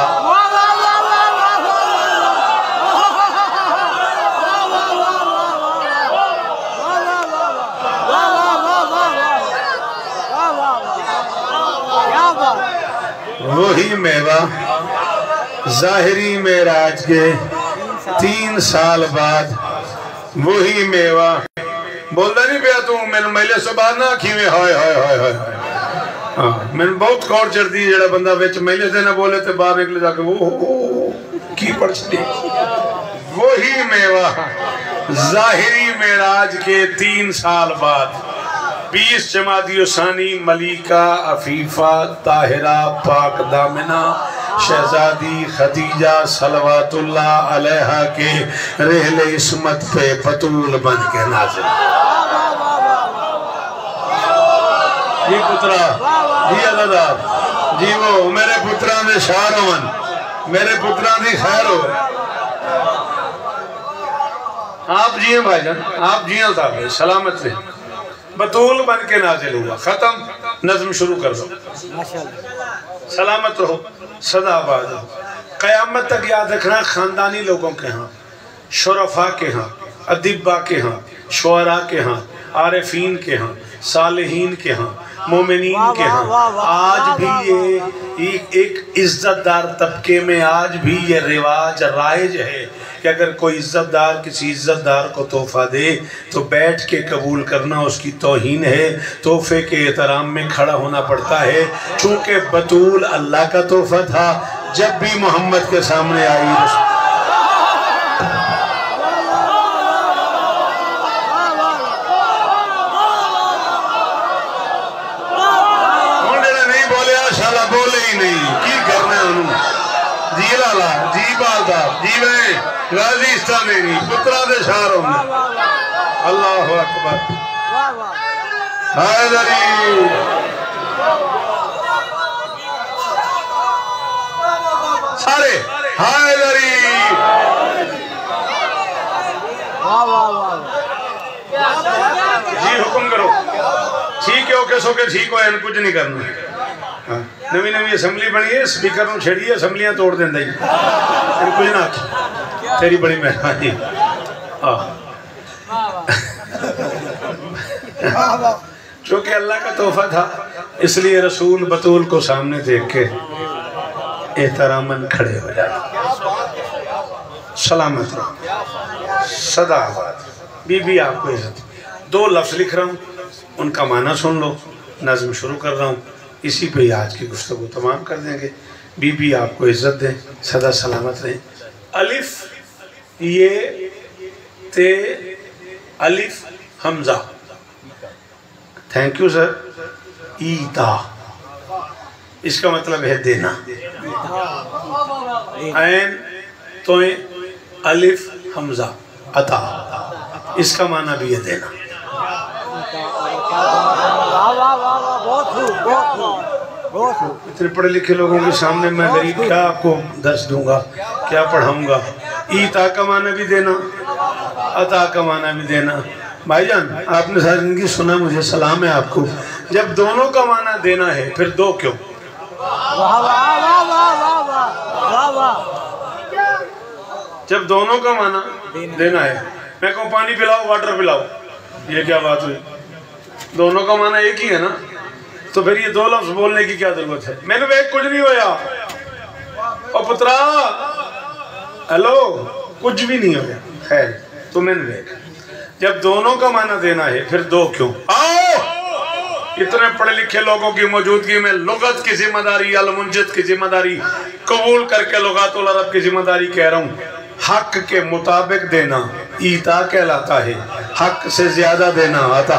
वही मेवा ज़ाहिरी मेराज के 3 साल बाद वही मेवा बोलता नहीं पिया तू मैंने मैले से बाहर ना आखी में हाय हाय हाय हाय हाँ मैंने बहुत कौर चढ़ती है जड़ा बंदा बिच मैले से ना बोले तो बाहर निकले जाके वो की पढ़ती। वही मेवा ज़ाहिरी मेराज के 3 साल बाद 20 जमादियोसानी मलिका अफीफा ताहिरा पाक दामिना शहजादी खदीजा सलवातुल्लाह अलैहा के रहले इस्मत पे बतूल बन के नाज़िल। जी पुत्रा जी अल्लाह जी वो मेरे पुत्रा ने शार होवन, मेरे पुत्रा दी खैर हो। आप जिये भाईजान, आप जिये साहब सलामत रहे, बतूल बन के नाजिल हुआ। खत्म, नज्म शुरू कर दो। सलामत रहो, सदा आबाद रहो, क़यामत तक याद रखना। खानदानी लोगों के यहाँ, शुरफा के यहाँ, अदिब्बा के यहाँ, शुअरा के यहाँ, आरिफीन के यहाँ, सालिहीन के यहाँ, मोमिनीन के यहाँ आज भी ये एक इज्जतदार तबके में आज भी ये रिवाज राइज है कि अगर कोई इज्जतदार किसी इज्जतदार को तोहफा दे तो बैठ के कबूल करना उसकी तौहीन है, तोहफे के एहतराम में खड़ा होना पड़ता है। चूँकि बतूल अल्लाह का तोहफा था, जब भी मोहम्मद के सामने आई ही नहीं की करना उन्होंने जी लाला जी बालदा जी वे गाजीस्तान नहीं पुत्रा दे शार होंगे अल्लाह अकबर हैदरी सारे हैदरी जी हुक्म करो ठीक है ओके सोके ठीक हो कुछ नहीं करना नवी नवी असैम्बली बनी है स्पीकर ਨੂੰ ਛੇੜੀ असैम्बलियां तोड़ देंदा ही कुछ ना तेरी बड़ी मेहरबानी क्योंकि अल्लाह का तोहफा था इसलिए रसूल बतूल को सामने देख के एहतरामन खड़े हो जाते सलामत रहो सदा बीबी आपको इज्जत 2 लफ्ज लिख रहा हूँ उनका माना सुन लो नज़्म शुरू कर रहा हूँ इसी पे आज की गुफ्तगू तमाम कर देंगे बीबी आपको इज्जत दें सदा सलामत रहें अलिफ ये ते अलिफ हमजा थैंक यू सर ईता इसका मतलब है देना ऐन तो अलिफ हमजा अता इसका माना भी है देना इतने पढ़े लिखे लोगों के सामने मैं गरीब क्या आपको दर्श दूंगा क्या पढ़ाऊंगा ईता का माना भी देना अता का माना भी देना भाईजान आपने सारी जिंदगी सुना मुझे सलाम है आपको जब दोनों का माना देना है फिर 2 क्यों जब दोनों का माना देना है मैं कहूँ पानी पिलाओ वाटर पिलाओ ये क्या बात हुई दोनों का माना एक ही है ना तो फिर ये 2 लफ्ज बोलने की क्या जरूरत है मैंने वेख कुछ नहीं होया और पुत्रा हेलो कुछ भी नहीं होया खैर तो मैंने वेख जब दोनों का माना देना है फिर 2 क्यों आओ इतने पढ़े लिखे लोगों की मौजूदगी में लुगत की जिम्मेदारी अल-मुंजिद की जिम्मेदारी कबूल करके लुगातुल अरब की जिम्मेदारी कह रहा हूँ हक के मुताबिक देना ईता कहलाता है हक से ज्यादा देना आता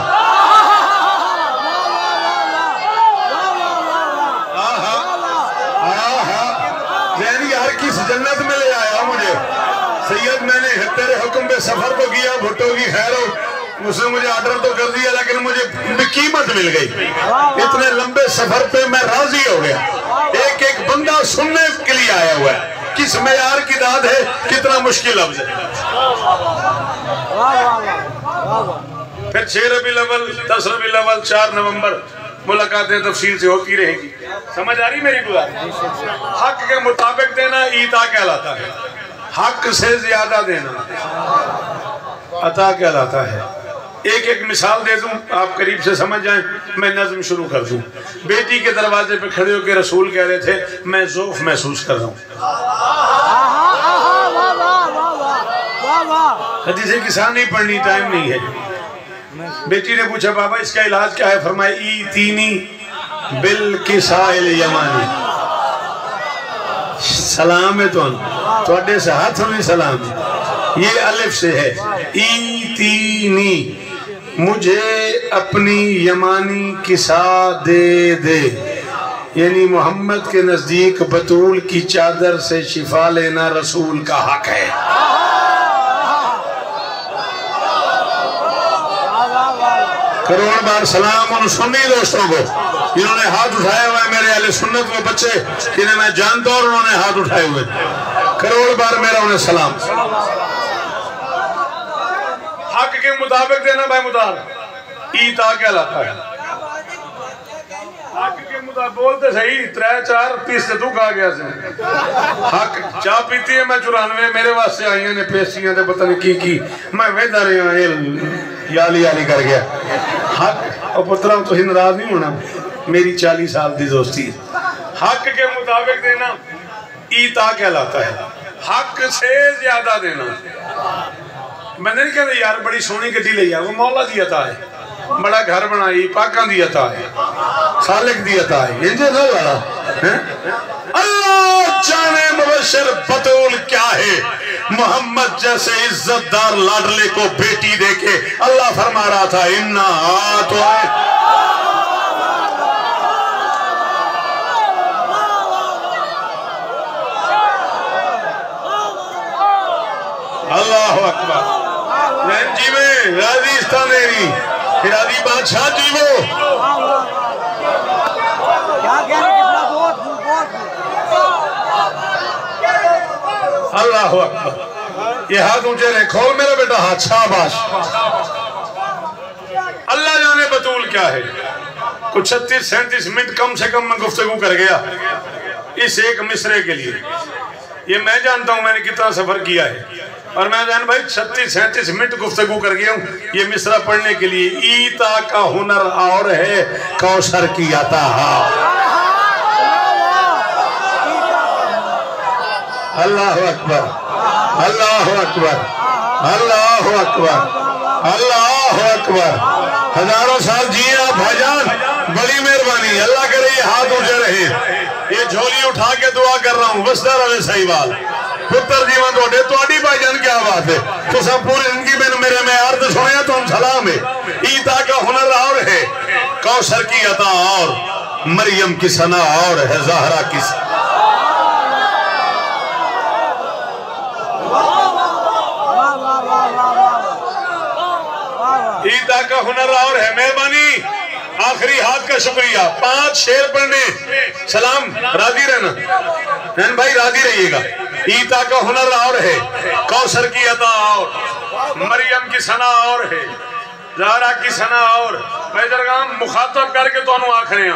यार किस जन्नत में ले आया मुझे सैयद मैंने तेरे हुक्म पे सफर तो किया भुट्टो की खैर हो उसने मुझे ऑर्डर तो कर दिया लेकिन मुझे कीमत मिल गई इतने लंबे सफर पे मैं राजी हो गया एक एक बंदा सुनने के लिए आया हुआ है किस मेयार की दाद है कितना मुश्किल लफ्ज है फिर 6 रबीउल अव्वल 10 रबीउल अव्वल 4 नवंबर मुलाकातें तफसील से होती रहेगी समझ आ रही मेरी गुजारिश हक के मुताबिक देना ईता कहलाता है हक से ज्यादा देना अता कहलाता है एक एक मिसाल दे दूं आप करीब से समझ जाएं मैं नज़्म शुरू कर दूं बेटी के दरवाजे पे खड़े होकर रसूल कह रहे थे मैं ज़ौफ़ महसूस कर रहा हूँ हदीसे किसान नहीं पढ़नी टाइम नहीं है बेटी ने पूछा बाबा इसका इलाज क्या है फरमाया ई तीनी बिल किसाइल यमानी सलाम है तो से हाथ में सलाम ये अलिफ से है ई तीनी मुझे अपनी यमानी किसा दे दे यानी मोहम्मद के नजदीक बतूल की चादर से शिफा लेना रसूल का हक है करोड़ बार सलाम उन सुन्नी दोस्तों को जिन्होंने हाथ उठाया हुआ है मेरे अहले सुन्नत में बच्चे जिन्हें मैं जानता हूं और उन्होंने हाथ उठाए हुए करोड़ बार मेरा उन्हें सलाम हक के मुताबिक देना भाई मुताबिक ईता कहलाता है हक के मुताबिक बोलते सही 3-4 30 से तू खा गया से हक चाह पीती है मैं 94 मेरे वास्ते आई ने पेशियां ते पता नहीं की मैं वेदा रहा याली याली कर गया हक और पुत्रा तो नाराज नहीं होना मेरी 40 साल की दोस्ती है हक के मुताबिक देना ईता कहलाता है हक से ज्यादा देना मैंने नहीं कहते यार बड़ी सोहनी गड्डी ले आ वो मौला दी अता है बड़ा घर बनाई पाका दी अता है खालिक दी अता है इंजे ना वाला अल्लाह जाने मुबशर बतूल क्या है मोहम्मद जैसे इज्जतदार लाडले को बेटी देके अल्लाह फरमा रहा था इन्ना तो अल्लाह अकबर। जीवे राजीस्तान हिरादी बादशाह जीवो। अल्लाह अकबर। ये हाथ ऊंचे रहे, खोल मेरा बेटा हाथ, शाबाश। अल्लाह जाने बतूल क्या है, कुछ 36-37 मिनट कम से कम मैं गुफ्तगू कर गया इस एक मिसरे के लिए। ये मैं जानता हूं मैंने कितना सफर किया है, और मैं जान भाई 36-37 मिनट गुफ्तगू कर गया हूँ ये मिसरा पढ़ने के लिए। ईता का हुनर और है कौसर की अता। अल्लाह अकबर, अल्लाह अकबर, अल्लाह अकबर, अल्लाह अकबर। हजारों साल जिए आप भाईजान, बड़ी मेहरबानी। अल्लाह करे ये हाथ ऊंचे रहे। ये झोली उठा के दुआ कर रहा हूँ, बसदा रहे सही बात। पुत्र जीवन तोड़े तोड़ी भाईजान, क्या बात है। तो सब पूरी जिंदगी में मेरे में अर्थ सुने तो हम सलाम है। ईता का हुनर और है कौसर की अता और मरियम की सना और है ज़हरा की। ईदा का हुनर और है, मेहरबानी। आखिरी हाथ का शुक्रिया। 5 शेर पढ़ने, सलाम, राजी रहना नैन भाई, राजी रहिएगा। ईदा का हुनर और है कौसर की अता और मरियम की सना और है ज़हरा की सना और। मैं जरगाम मुखातब करके तो आखरे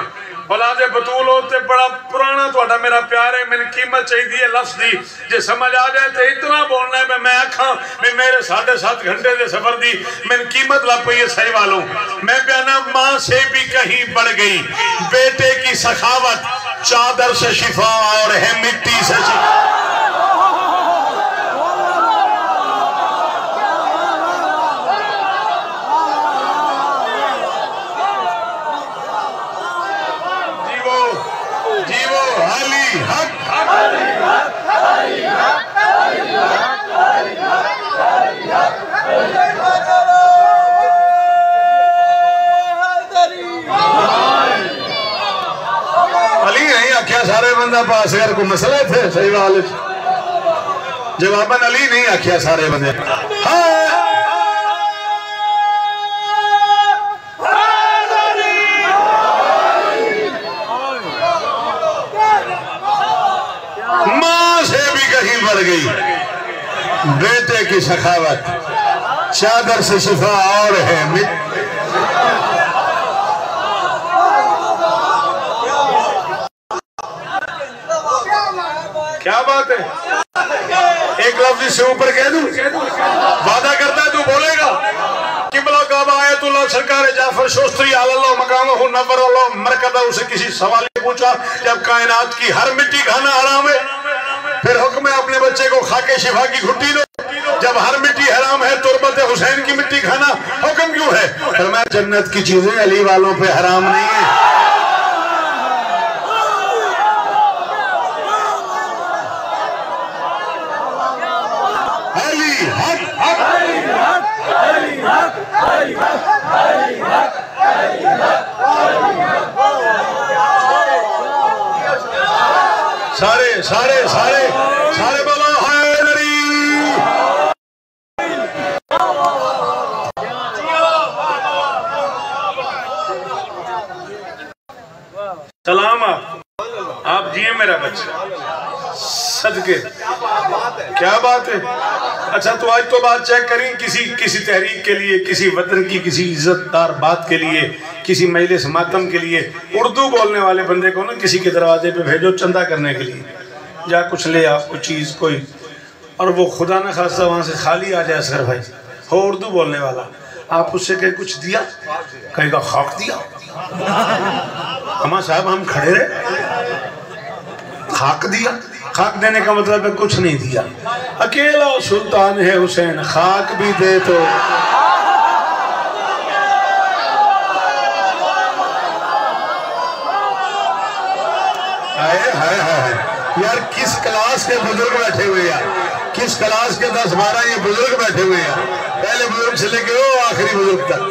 औलादे बतूल होते बड़ा पुराना थोड़ा मेरा प्यार है। मैंने कीमत चाहिए लफ्ज दी जे समझ आ जाए तो इतना बोलना है। मैं आखा मैं मेरे 7.5 घंटे के सफर दी मैंने कीमत ला पई है सही वालों। मैं कहना माँ से भी कहीं बढ़ गई बेटे की सखावत, चादर से शिफा और है मिट्टी से शिफा। सारे बंदा पास कर को मसला थे सही वाल जवाबन अली नहीं आखिया सारे बंदे। माँ से भी कहीं बढ़ गई बेटे की सखावत, चादर से शिफा और है। क्या बात है, एक लफ्ज से ऊपर कह दूं, वादा करता है तू बोलेगा। किबला काबा आयतुल्लाह सरकार जाफर शोस्त्री अल्लाह मकामहु नव्वरल्लाह मरकदा। उसे किसी सवाल ने पूछा जब कायनात की हर मिट्टी खाना हराम है फिर हुक्म है अपने बच्चे को खाके शिफा की घुट्टी दो। जब हर मिट्टी हराम है तुरबत हुसैन की मिट्टी खाना हुक्म क्यों है? फरमाया जन्नत की चीजें अली वालों पे हराम नहीं है। सारे सारे सारे सारे बोलो हैदरी। सलाम आप जिए मेरा बच्चा सदके। क्या बात है। अच्छा तो आज तो बात चेक करें किसी तहरीक के लिए, किसी वतन की किसी इज्जतदार बात के लिए, किसी मजलिस मातम के लिए उर्दू बोलने वाले बंदे को ना किसी के दरवाजे पे भेजो चंदा करने के लिए, जा कुछ ले आ कोई चीज़ कोई, और वो खुदा न खासा वहाँ से खाली आ जाए असगर भाई हो उर्दू बोलने वाला, आप उससे कहीं कुछ दिया कहेगा खाक दिया। हमारे साहब हम खड़े रहे, खाक दिया, खाक देने का मतलब है कुछ नहीं दिया। अकेला सुल्तान है हुसैन, खाक भी दे तो यार किस क्लास के बुजुर्ग बैठे हुए यार, किस क्लास के 10-12 ये बुजुर्ग बैठे हुए यार, पहले बुजुर्ग से लेके वो आखिरी बुजुर्ग तक।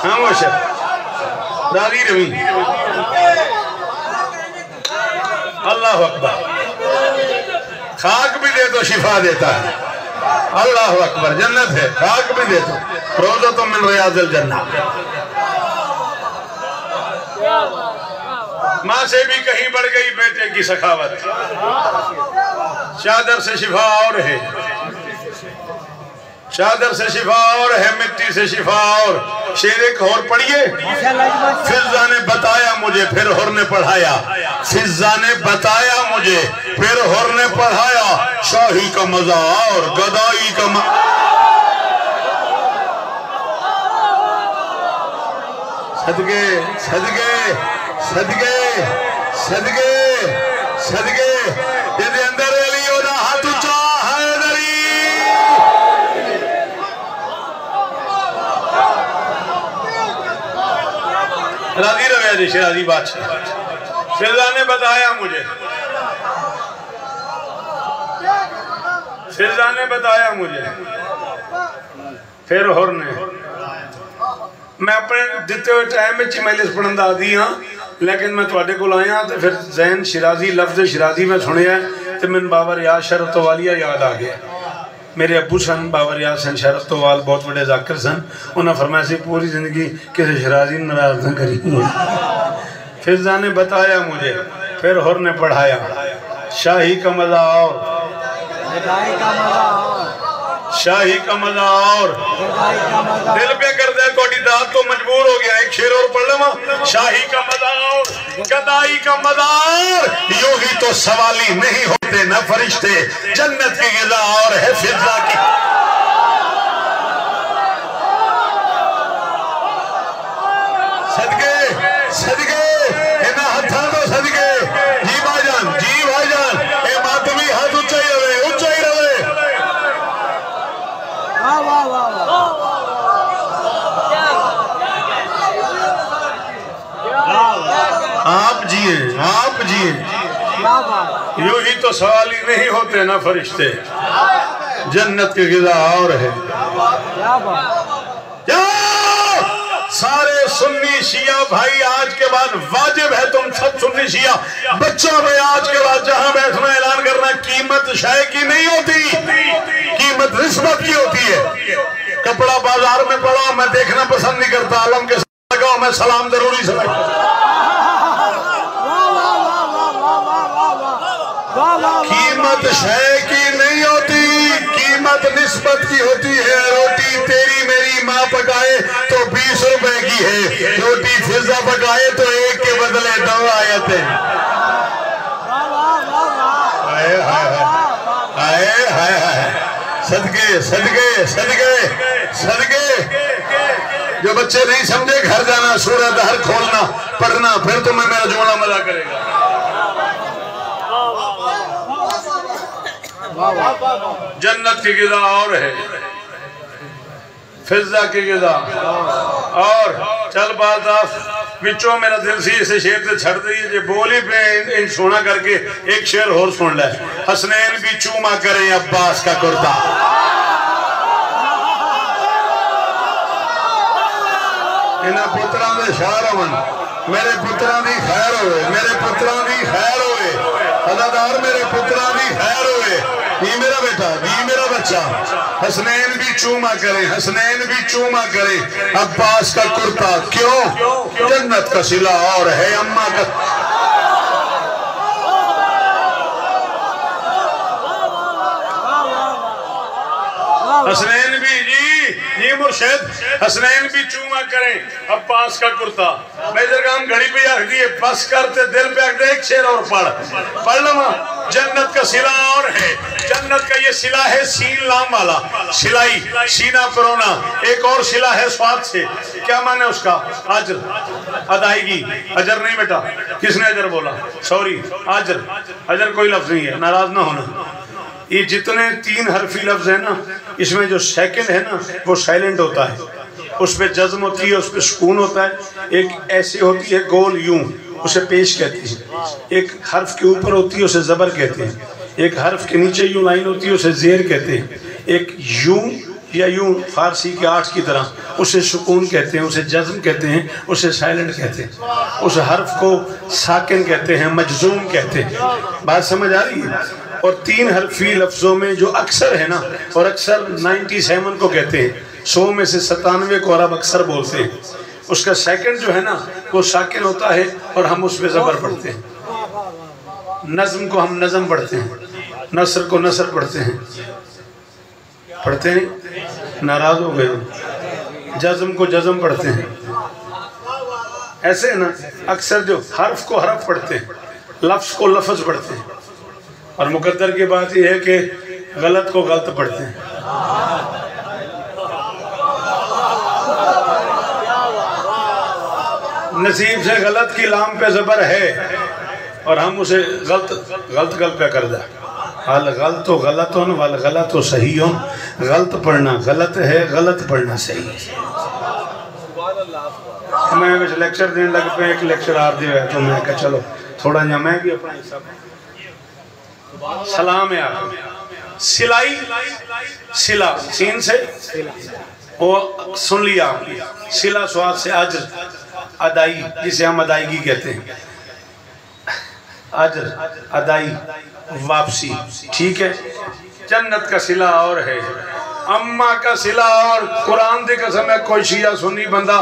हाँ माशा राजी रवी। अल्लाह अकबर। खाक भी दे तो शिफा देता है। अल्लाह अकबर, जन्नत है, खाक भी दे तो रोज़ा तो मिन रियाज़िल जन्नह। माँ से भी कहीं बढ़ गई बेटे की सखावत। चादर से शिफा और है, चादर से शिफा और है, मिट्टी से शिफा और। शेर एक और पढ़िए। फिजा ने बताया मुझे फिर हुर ने पढ़ाया, फिजा ने बताया मुझे फिर हुर ने पढ़ाया, शाही का मजा और गदाई का सदके सदके सदके सदके सदके ये अंदर अली ओदा हाथ ऊंचा हैदरी। राजी रवे जी शेराजी बादशाह। फिजा ने बताया मुझे, फिजा ने बताया मुझे फिर हुर ने। मैं अपने दिते हुए टाइम में मजलिस पढ़न दा आदी हाँ, लेकिन मैं तुहाडे कोल आया तो फिर जैन शिराजी लफ्ज़ शिराजी मैं सुनिया तो मैंने बाबा रियाज शरफ तोवालिया याद आ गया। मेरे अबू सन बाबा रियाज सन शरफ तोवाल, बहुत बड़े जाकिर सन। उन्हें फरमाया सी पूरी जिंदगी किसी शिराजी नाराज न करी। फिजा ने बताया मुझे फिर हुर ने पढ़ाया, शाही का मजा और शाही का मजा और दिल पे कर दे थोड़ी दात तो मजबूर हो गया। एक शेर और पढ़ लवा, शाही का मजा और गदाई का मजा और। यूं ही तो सवाली नहीं होते न फरिश्ते, जन्नत की गिज़ा और है फिजा की। सदके सदके इन्हें हथा तो सदके। जी भाईजान, जी भाईजान, ए मातमी हाथ ऊंचा ही रहे, ऊंचा ही रहे। आप जिए, आप जिए। यूं ही तो सवाली नहीं होते ना फरिश्ते, जन्नत की गिज़ा और है। सारे सुन्नी शिया भाई आज के बाद वाजिब है तुम सब सुन्नी शिया बच्चों में आज के बाद जहां बैठना ऐलान करना, कीमत शय की नहीं होती, कीमत रिश्वत की होती है। कपड़ा बाजार में पड़ा मैं देखना पसंद नहीं करता, आलम के साथ लगाओ मैं सलाम जरूरी समझता। कीमत शय की नहीं होती, कीमत निस्बत की होती है। रोटी तेरी मेरी माँ पकाए तो 20 रुपए की है, रोटी फिजा पकाए तो 1 के बदले 2 आयतें। हाय हाय हाय हाय हाय, सदके सदके सदके सदके। जो बच्चे नहीं समझे घर जाना, सूरह दहर खोलना पढ़ना, फिर तुम्हें मेरा जुमला मजा करेगा। जन्नत की गिज़ा और है, फिजा की गिज़ा और। चल बात आप बिचो मेरा दिल सी इसे शेर से छड़ दी जे बोली पे इन सोना करके एक शेर और सुन ले। हसनैन भी चूमा करे अब्बास का कुर्ता, इन्हां पुत्रां दे शार होवन, मेरे पुत्रां दी खैर होवे, मेरे पुत्रां दी खैर होवे, अदादार मेरे पुत्रां दी खैर होवे। ये मेरा बेटा, ये मेरा बच्चा। हसनैन भी चूमा करे, हसनैन भी चूमा करे अब्बास का कुर्ता। क्यों? जन्नत का सिला और है अम्मा का। हसनैन भी जी मुर्शिद, हसनैन भी चूमा करें अब्बास का कुर्ता। मेजरगाम घड़ी पे रख दिए, बस करते दिल पे रख दे। एक शेर और पढ़ लमा। जन्नत का सिला और है, जन्नत का ये सिला है सीन लाम वाला, सिलाई सीना परोना। एक और सिला है स्वाद से, क्या माने उसका? अजर, अदायगी। अजर नहीं बेटा, किसने अजर बोला? सॉरी, अजर, अजर कोई लफ्ज नहीं है, नाराज ना होना। ये जितने 3 हरफी लफ्ज है ना, इसमें जो सेकंड है ना वो साइलेंट होता है, उस पर जज्म होती है, उस पर सुकून होता है। एक ऐसी होती है गोल यूं, उसे पेश कहती है। एक हर्फ के ऊपर होती है, उसे जबर कहते हैं। एक हर्फ के नीचे यूं लाइन होती है, उसे जेर कहते हैं। एक यूं या यूं फारसी के 8 की तरह, उसे सुकून कहते हैं, उसे जज्म कहते हैं, उसे साइलेंट कहते हैं। उस हर्फ को साकिन कहते हैं, मजजूम कहते हैं। बात समझ आ रही है? और 3 हरफी लफ्जों में जो अक्सर है ना, और अक्सर 97 को कहते हैं, 100 में से 97 को अरब अक्सर बोलते हैं। उसका सेकंड जो है ना वो साकिन होता है और हम उस पर ज़बर पढ़ते हैं। नज़्म को हम नज़म पढ़ते हैं, नसर को नसर पढ़ते हैं, पढ़ते हैं, नाराज हो गए। जज़म को जज़म पढ़ते हैं। ऐसे है ना, अक्सर जो हर्फ को हरफ पढ़ते हैं, लफ्ज़ को लफ्ज़ पढ़ते हैं। और मुकद्दर की बात यह है कि गलत को गलत पढ़ते हैं। नसीब से गलत की लाम पे ज़बर है और हम उसे गलत पे कर दे। हल गलत तो गलत हो, वल गलत तो सही हो। गलत पढ़ना गलत है, गलत पढ़ना सही है। मैं कुछ लेक्चर देने लग पे, एक लेक्चर आप दे तो मैं कहा चलो थोड़ा जा मैं भी अपना हिस्सा। सलाम है आपको। सिलाई, सिला सीन से वो सुन लिया आपने, सिला स्वाद से अजर, अदाई, जिसे हम अदायगी कहते हैं। अजर, अदाई, वापसी, ठीक है। जन्नत का सिला और है, अम्मा का सिला और। कुरान दे कसम है, कोई शिया सुन्नी बंदा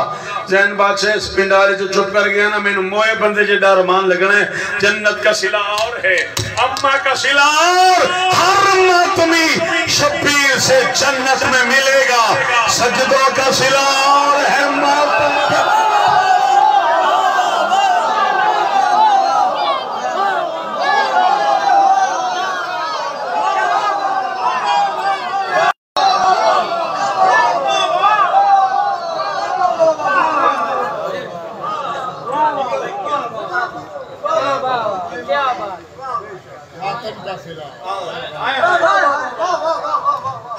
जैन बादशाह इस पिंडारे जो चुप कर गया ना, मैंने मोए बंदे जे डर मान लगना है। जन्नत का सिला और है, अम्मा का सिला और। हर मातमी शब्बीर से जन्नत में मिलेगा, सजदों का सिला और है मातम।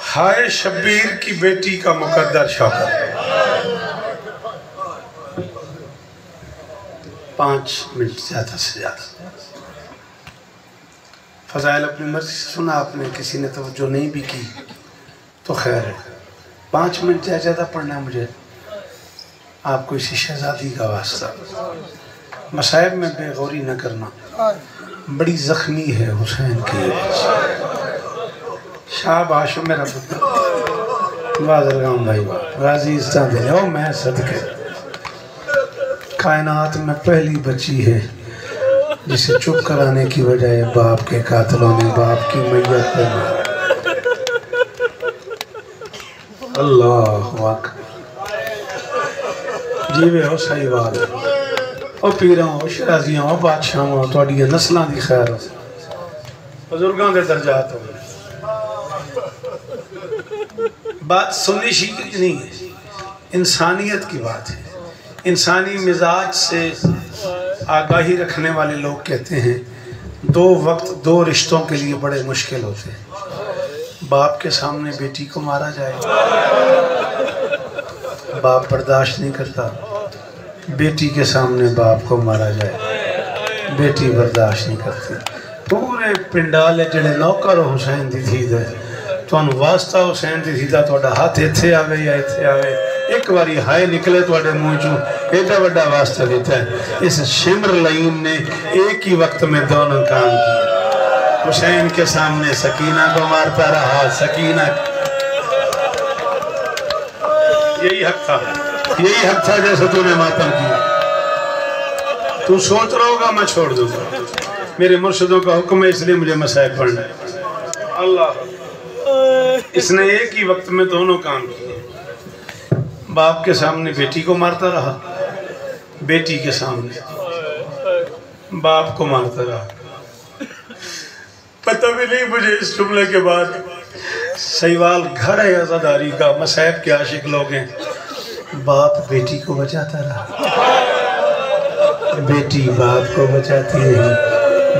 हाय शब्बीर की बेटी का मुकद्दर शौकत। 5 मिनट ज्यादा से ज्यादा। फजाइल अपनी मर्जी से सुना आपने, किसी ने तवज्जो नहीं भी की तो खैर है। 5 मिनट ज्यादा पढ़ना मुझे। आपको इसी शहजादी का वास्ता, मसाइब में बेगौरी न करना। बड़ी जख्मी है हुसैन की। शाबाश मेरा पुत्र वाजरगाम भाई, गाजी इस तरह दे लो। मैं सदके कायनात में पहली बच्ची है जिसे चुप कराने की बजाय बाप के कातिलों ने बाप की मैयत पे मारा। अल्लाह अकबर। जीवे हो सही बात है। ओ पीरां हो, शराजियां हो, बादशाह हो, तुहाडियां नस्लां दी खैर हो, बुजुर्गां दे दर्जात हो। बात सुन्नी शी नहीं है, इंसानियत की बात है। इंसानी मिजाज से आगाही रखने वाले लोग कहते हैं 2 वक्त 2 रिश्तों के लिए बड़े मुश्किल होते हैं। बाप के सामने बेटी को मारा जाए, बाप बर्दाश्त नहीं करता। बेटी के सामने बाप को मारा जाए, बेटी बर्दाश्त नहीं करती। पूरे पिंडाल जेड़े नौकर हुसैन दी थी दे, तुहानू वास्ता हुसैन दी थी दा तुहाडा हाथ इत्थे आवे या इत्थे आवे, एक बारी हाय निकले तुहाडे मुंह चों, एडा बड़ा वास्ता देता है। इस शिमर लईम ने एक ही वक्त में दोनों काम किए। हुसैन के सामने सकीना को मारता रहा, सकीना। यही हक था, यही हक था जैसे तूने मातम किया। तू सोच रहा होगा मैं छोड़ दूंगा, मेरे मुर्शिदों का हुक्म है इसलिए मुझे मसाइब पढ़ना है। अल्लाह, इसने एक ही वक्त में दोनों काम किए। बाप के सामने बेटी को मारता रहा, बेटी के सामने बाप को मारता रहा। पता भी नहीं मुझे इस जुमले के बाद सहीवाल घर है आज़ादारी का, मसाइब के आशिक लोग हैं। बाप बेटी को बचाता रहा, बेटी बाप को बचाती रही,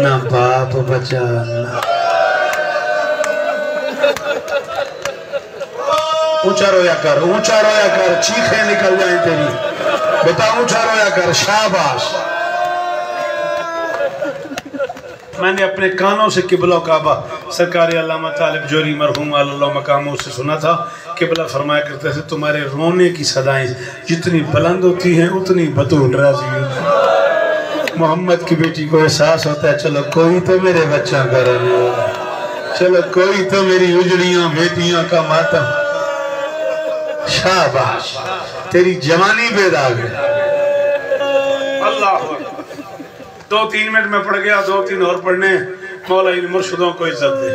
ना बाप बचा ना। ऊंचा रोया कर, ऊंचा रोया कर, चीखें निकल जाए तेरी बेटा, ऊंचा रोया कर। शाबाश। मैंने अपने कानों से किबला काबा सरकार अल्लामा तालिब जोरी मरहूम अल्लाह मकामों से सुना था। किबला फरमाया करते थे तुम्हारे रोने की सदाएं जितनी बुलंद होती हैं उतनी बतूल राजी होती। मोहम्मद की बेटी को एहसास होता है चलो कोई तो मेरे बच्चा का रोने वाला। चलो कोई तो मेरी उजड़ियों बेटियों का मातम। शाबाश, तेरी जवानी बेदाग है। अल्लाह 2-3 मिनट में पढ़ गया, 2-3 और पढ़ने। मौला इन मुर्शिदों को इज्जत दे,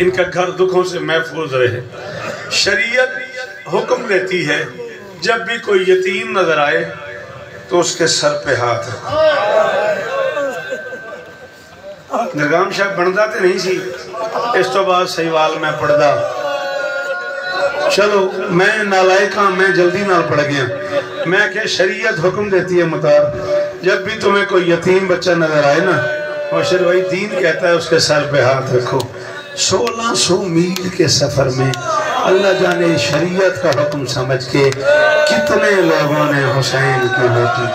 इनका घर दुखों से महफूज रहे। शरीयत हुक्म देती है जब भी कोई यतीम नजर आए तो उसके सर पे हाथ रखो। निगाम शाह बनता तो नहीं सी, इस तो बाद सहीवाल मैं पढ़दा। चलो मैं नालायक हाँ, मैं जल्दी नाल पढ़ गया। मैं क्या शरीयत हुक्म देती है मुतार, जब भी तुम्हें कोई यतीम बच्चा नजर आए ना, और भाई दीन कहता है उसके सर पे हाथ रखो। 1600 मील के सफर में अल्लाह जाने शरीयत का हुक्म समझ के कितने लोगों ने हुसैन की बेटी।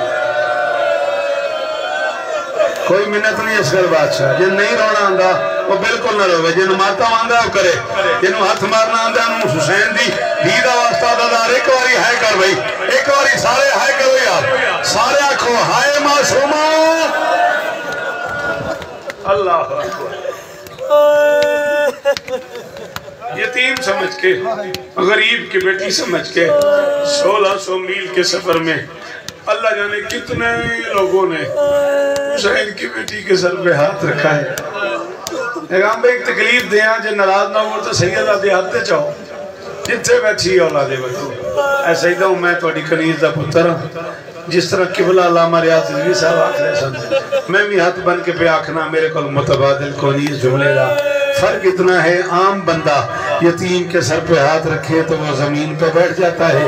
कोई मिन्नत नहीं असगर बादशाह, जिन नहीं रोना आंदा वो बिल्कुल ना रोवे, जिन माता आंदा वो करे, जिन हाथ मारना आंदा हुसैन दी धी दा वास्ता दादार एक बारी हाय कर भाई, एक बारी सारे हाय करो यार, सारे आखो हाय मासूमा। अल्लाह यतीम समझ के, गरीब की बेटी समझ के 1600 मील के सफर में अल्लाह जाने कितने लोगों ने हुसैन की बेटी के सर पे हाथ रखा है। एक तकलीफ दिया जो नाराज ना हो तो सही दे हाथ चाहो जिथे बैठी औलादे बतू। ऐसा ही तो मैं थोड़ी कनीज का पुत्र हाँ, जिस तरह किबला अल्लामा रियाज रिजवी साहब आखते सन, मैं भी हाथ बन के पे आखना मेरे को मुतबादिल को नहीं जुमले का फर्क इतना है। आम बंदा यतीम के सर पे हाथ रखे तो वो जमीन पे बैठ जाता है,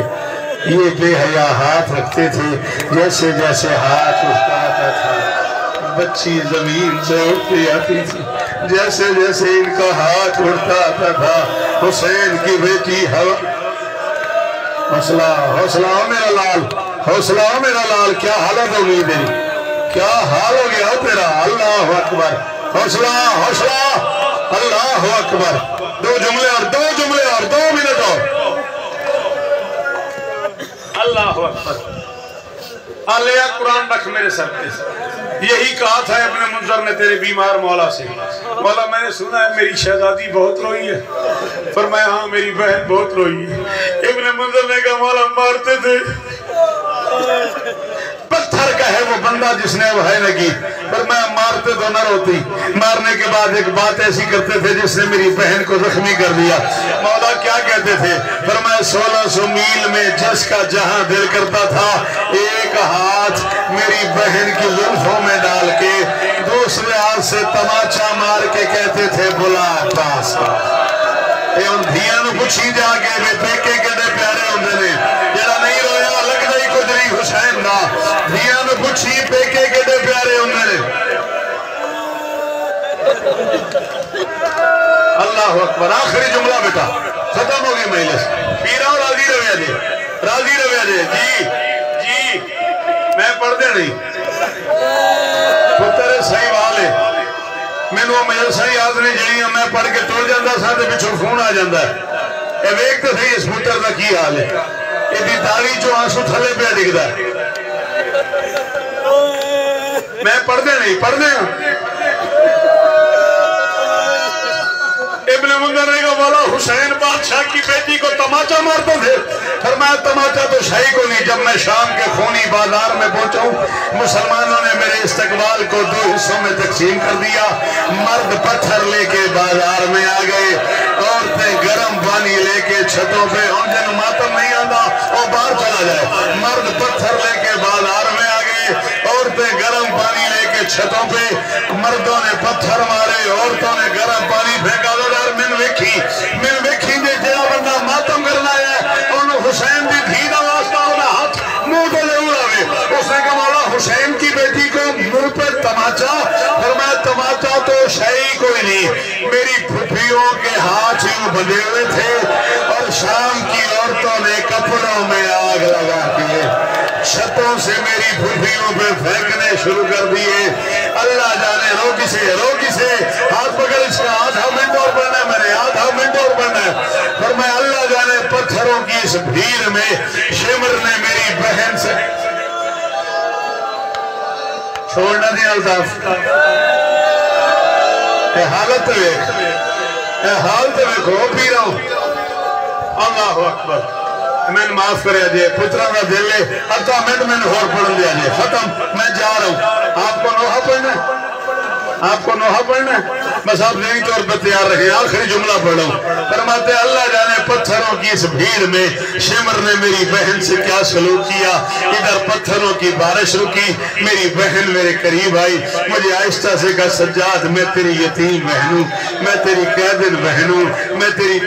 ये बेहया हाथ रखते थे, जैसे जैसे हाथ उठाता था बच्ची जमीन से उठती आती थी, जैसे जैसे इनका हाथ उठता था हुसैन की बेटी हवा। हौसला हौसला मेरा लाल, हौसला मेरा लाल, क्या हालत हो गई तेरी, क्या हाल हो गया तेरा। अल्लाह अकबर, हौसला हौसला, अल्लाह अकबर। 2 जुमले और 2 जुमले और 2 मिनट और। अल्लाह अकबर। आलिया कुरान रख मेरे सर पे। यही कहा था अपने मुंजर ने तेरे बीमार मौला से, मौला मैंने सुना है मेरी शहजादी बहुत रोई है। फरमाया हाँ मेरी बहन बहुत रोई है। इब्ने मुंजर ने कहा मौला मारते थे, पत्थर का है वो बंदा जिसने वो है लगी, पर मैं मारते तो न रोती। मारने के बाद एक बात ऐसी करते थे जिसने मेरी बहन को जख्मी कर दिया। मौला क्या कहते थे? पर मैं 1600 मील में जिसका जहां दिल करता था एक हाथ मेरी बहन की जुल्फों में डाल के दूसरे हाथ से तमाचा मार के कहते थे बुला पास। धिया पुछी जाके वे पेके कितने प्यारे होंगे ने, जरा नहीं रोया लगता ही कुछ नहीं हुसैन का। धिया पुछी पेके कितने प्यारे होंगे ने। अल्लाह अकबर। आखिरी जुमला बेटा खत्म हो गई मजलिस। पीरा राजी रविया जी, राजी रविया जी। जी जी मैं पढ़ते नहीं पुत्र सही वाल है, मैनू मजलसा याद नहीं जड़ियां मैं पढ़ के तुर जाता सा ते पिछों फोन आ जाता है। वेख तो सही इस पुत्र का की हाल है, इसकी दाढ़ी चो आंसू थले पे डिगदा। मैं पढ़ते नहीं, पढ़ते हैं। इब्ने मुंजर ने कहा वाला हुसैन बादशाह की बेटी को तमाचा मारते थे। फरमाया तमाचा तो शाही को नहीं। जब मैं शाम के खूनी बाजार में पहुंचा, मुसलमानों ने मेरे इस्तकबाल को 2 हिस्सों में तकसीम कर दिया। मर्द पत्थर लेके बाजार में आ गए, औरतें गर्म पानी लेके छतों पे, और जिन मातम नहीं आता वो बाहर चला जाए। मर्द पत्थर लेके बाजार में आ गए, औरतें गर्म पानी लेके छतों पे, मर्दों ने पत्थर मारे, औरतों ने गर्म पानी फेंका। मैंने वेखी जे जेड़ा बंदा मातम करना है उन्होंने हुसैन की धी का वास्ता उन्हें हाथ मुंह तो जरूर आवे। उसने कहा मौला हुसैन की बेटी को मुंह पर तमाचा। और मैं तमाचा तो शाही कोई नहीं, मेरी फुफियों के हाथ यूं बंधे हुए थे और शाम की औरतों ने कपड़ों में आग लगा के छतों से मेरी फुफियों पे फेंकने शुरू कर दिए। अल्लाह जाने रो किसे हाथ पकड़, इसका आधा मिनट और बढ़ना है, मैंने आधा मिनट और बढ़ना है। पर मैं अल्लाह जाने पत्थरों की इस भीड़ में शिमर ने मेरी बहन से छोड़ना नहीं। अल्ताफ हालत हाल तो देखो पी रहा हूं। अल्लाह अकबर। मैंने माफ करे जे पुत्रा का दिल है अद्धा मिनट मैंने होर पढ़न दिया जे खत्म। मैं जा रहा हूं। आपको नोहा पढ़ना, आपको नोहा पढ़ना, बस आप यही तौर पर तैयार रहे। आखिरी जुमला पढ़ो। फरमाते अल्लाह जाने पत्थरों की इस भीड़ में शिमर ने मेरी बहन से क्या सलूक किया। इधर पत्थरों की बारिश रुकी, मेरी बहन मेरे करीब आई, मुझे आहिस्ता से कहा सज्जाद मैं तेरी यतीम बहन हूं, मैं तेरी कैदिन बहन हूं, मैं तेरी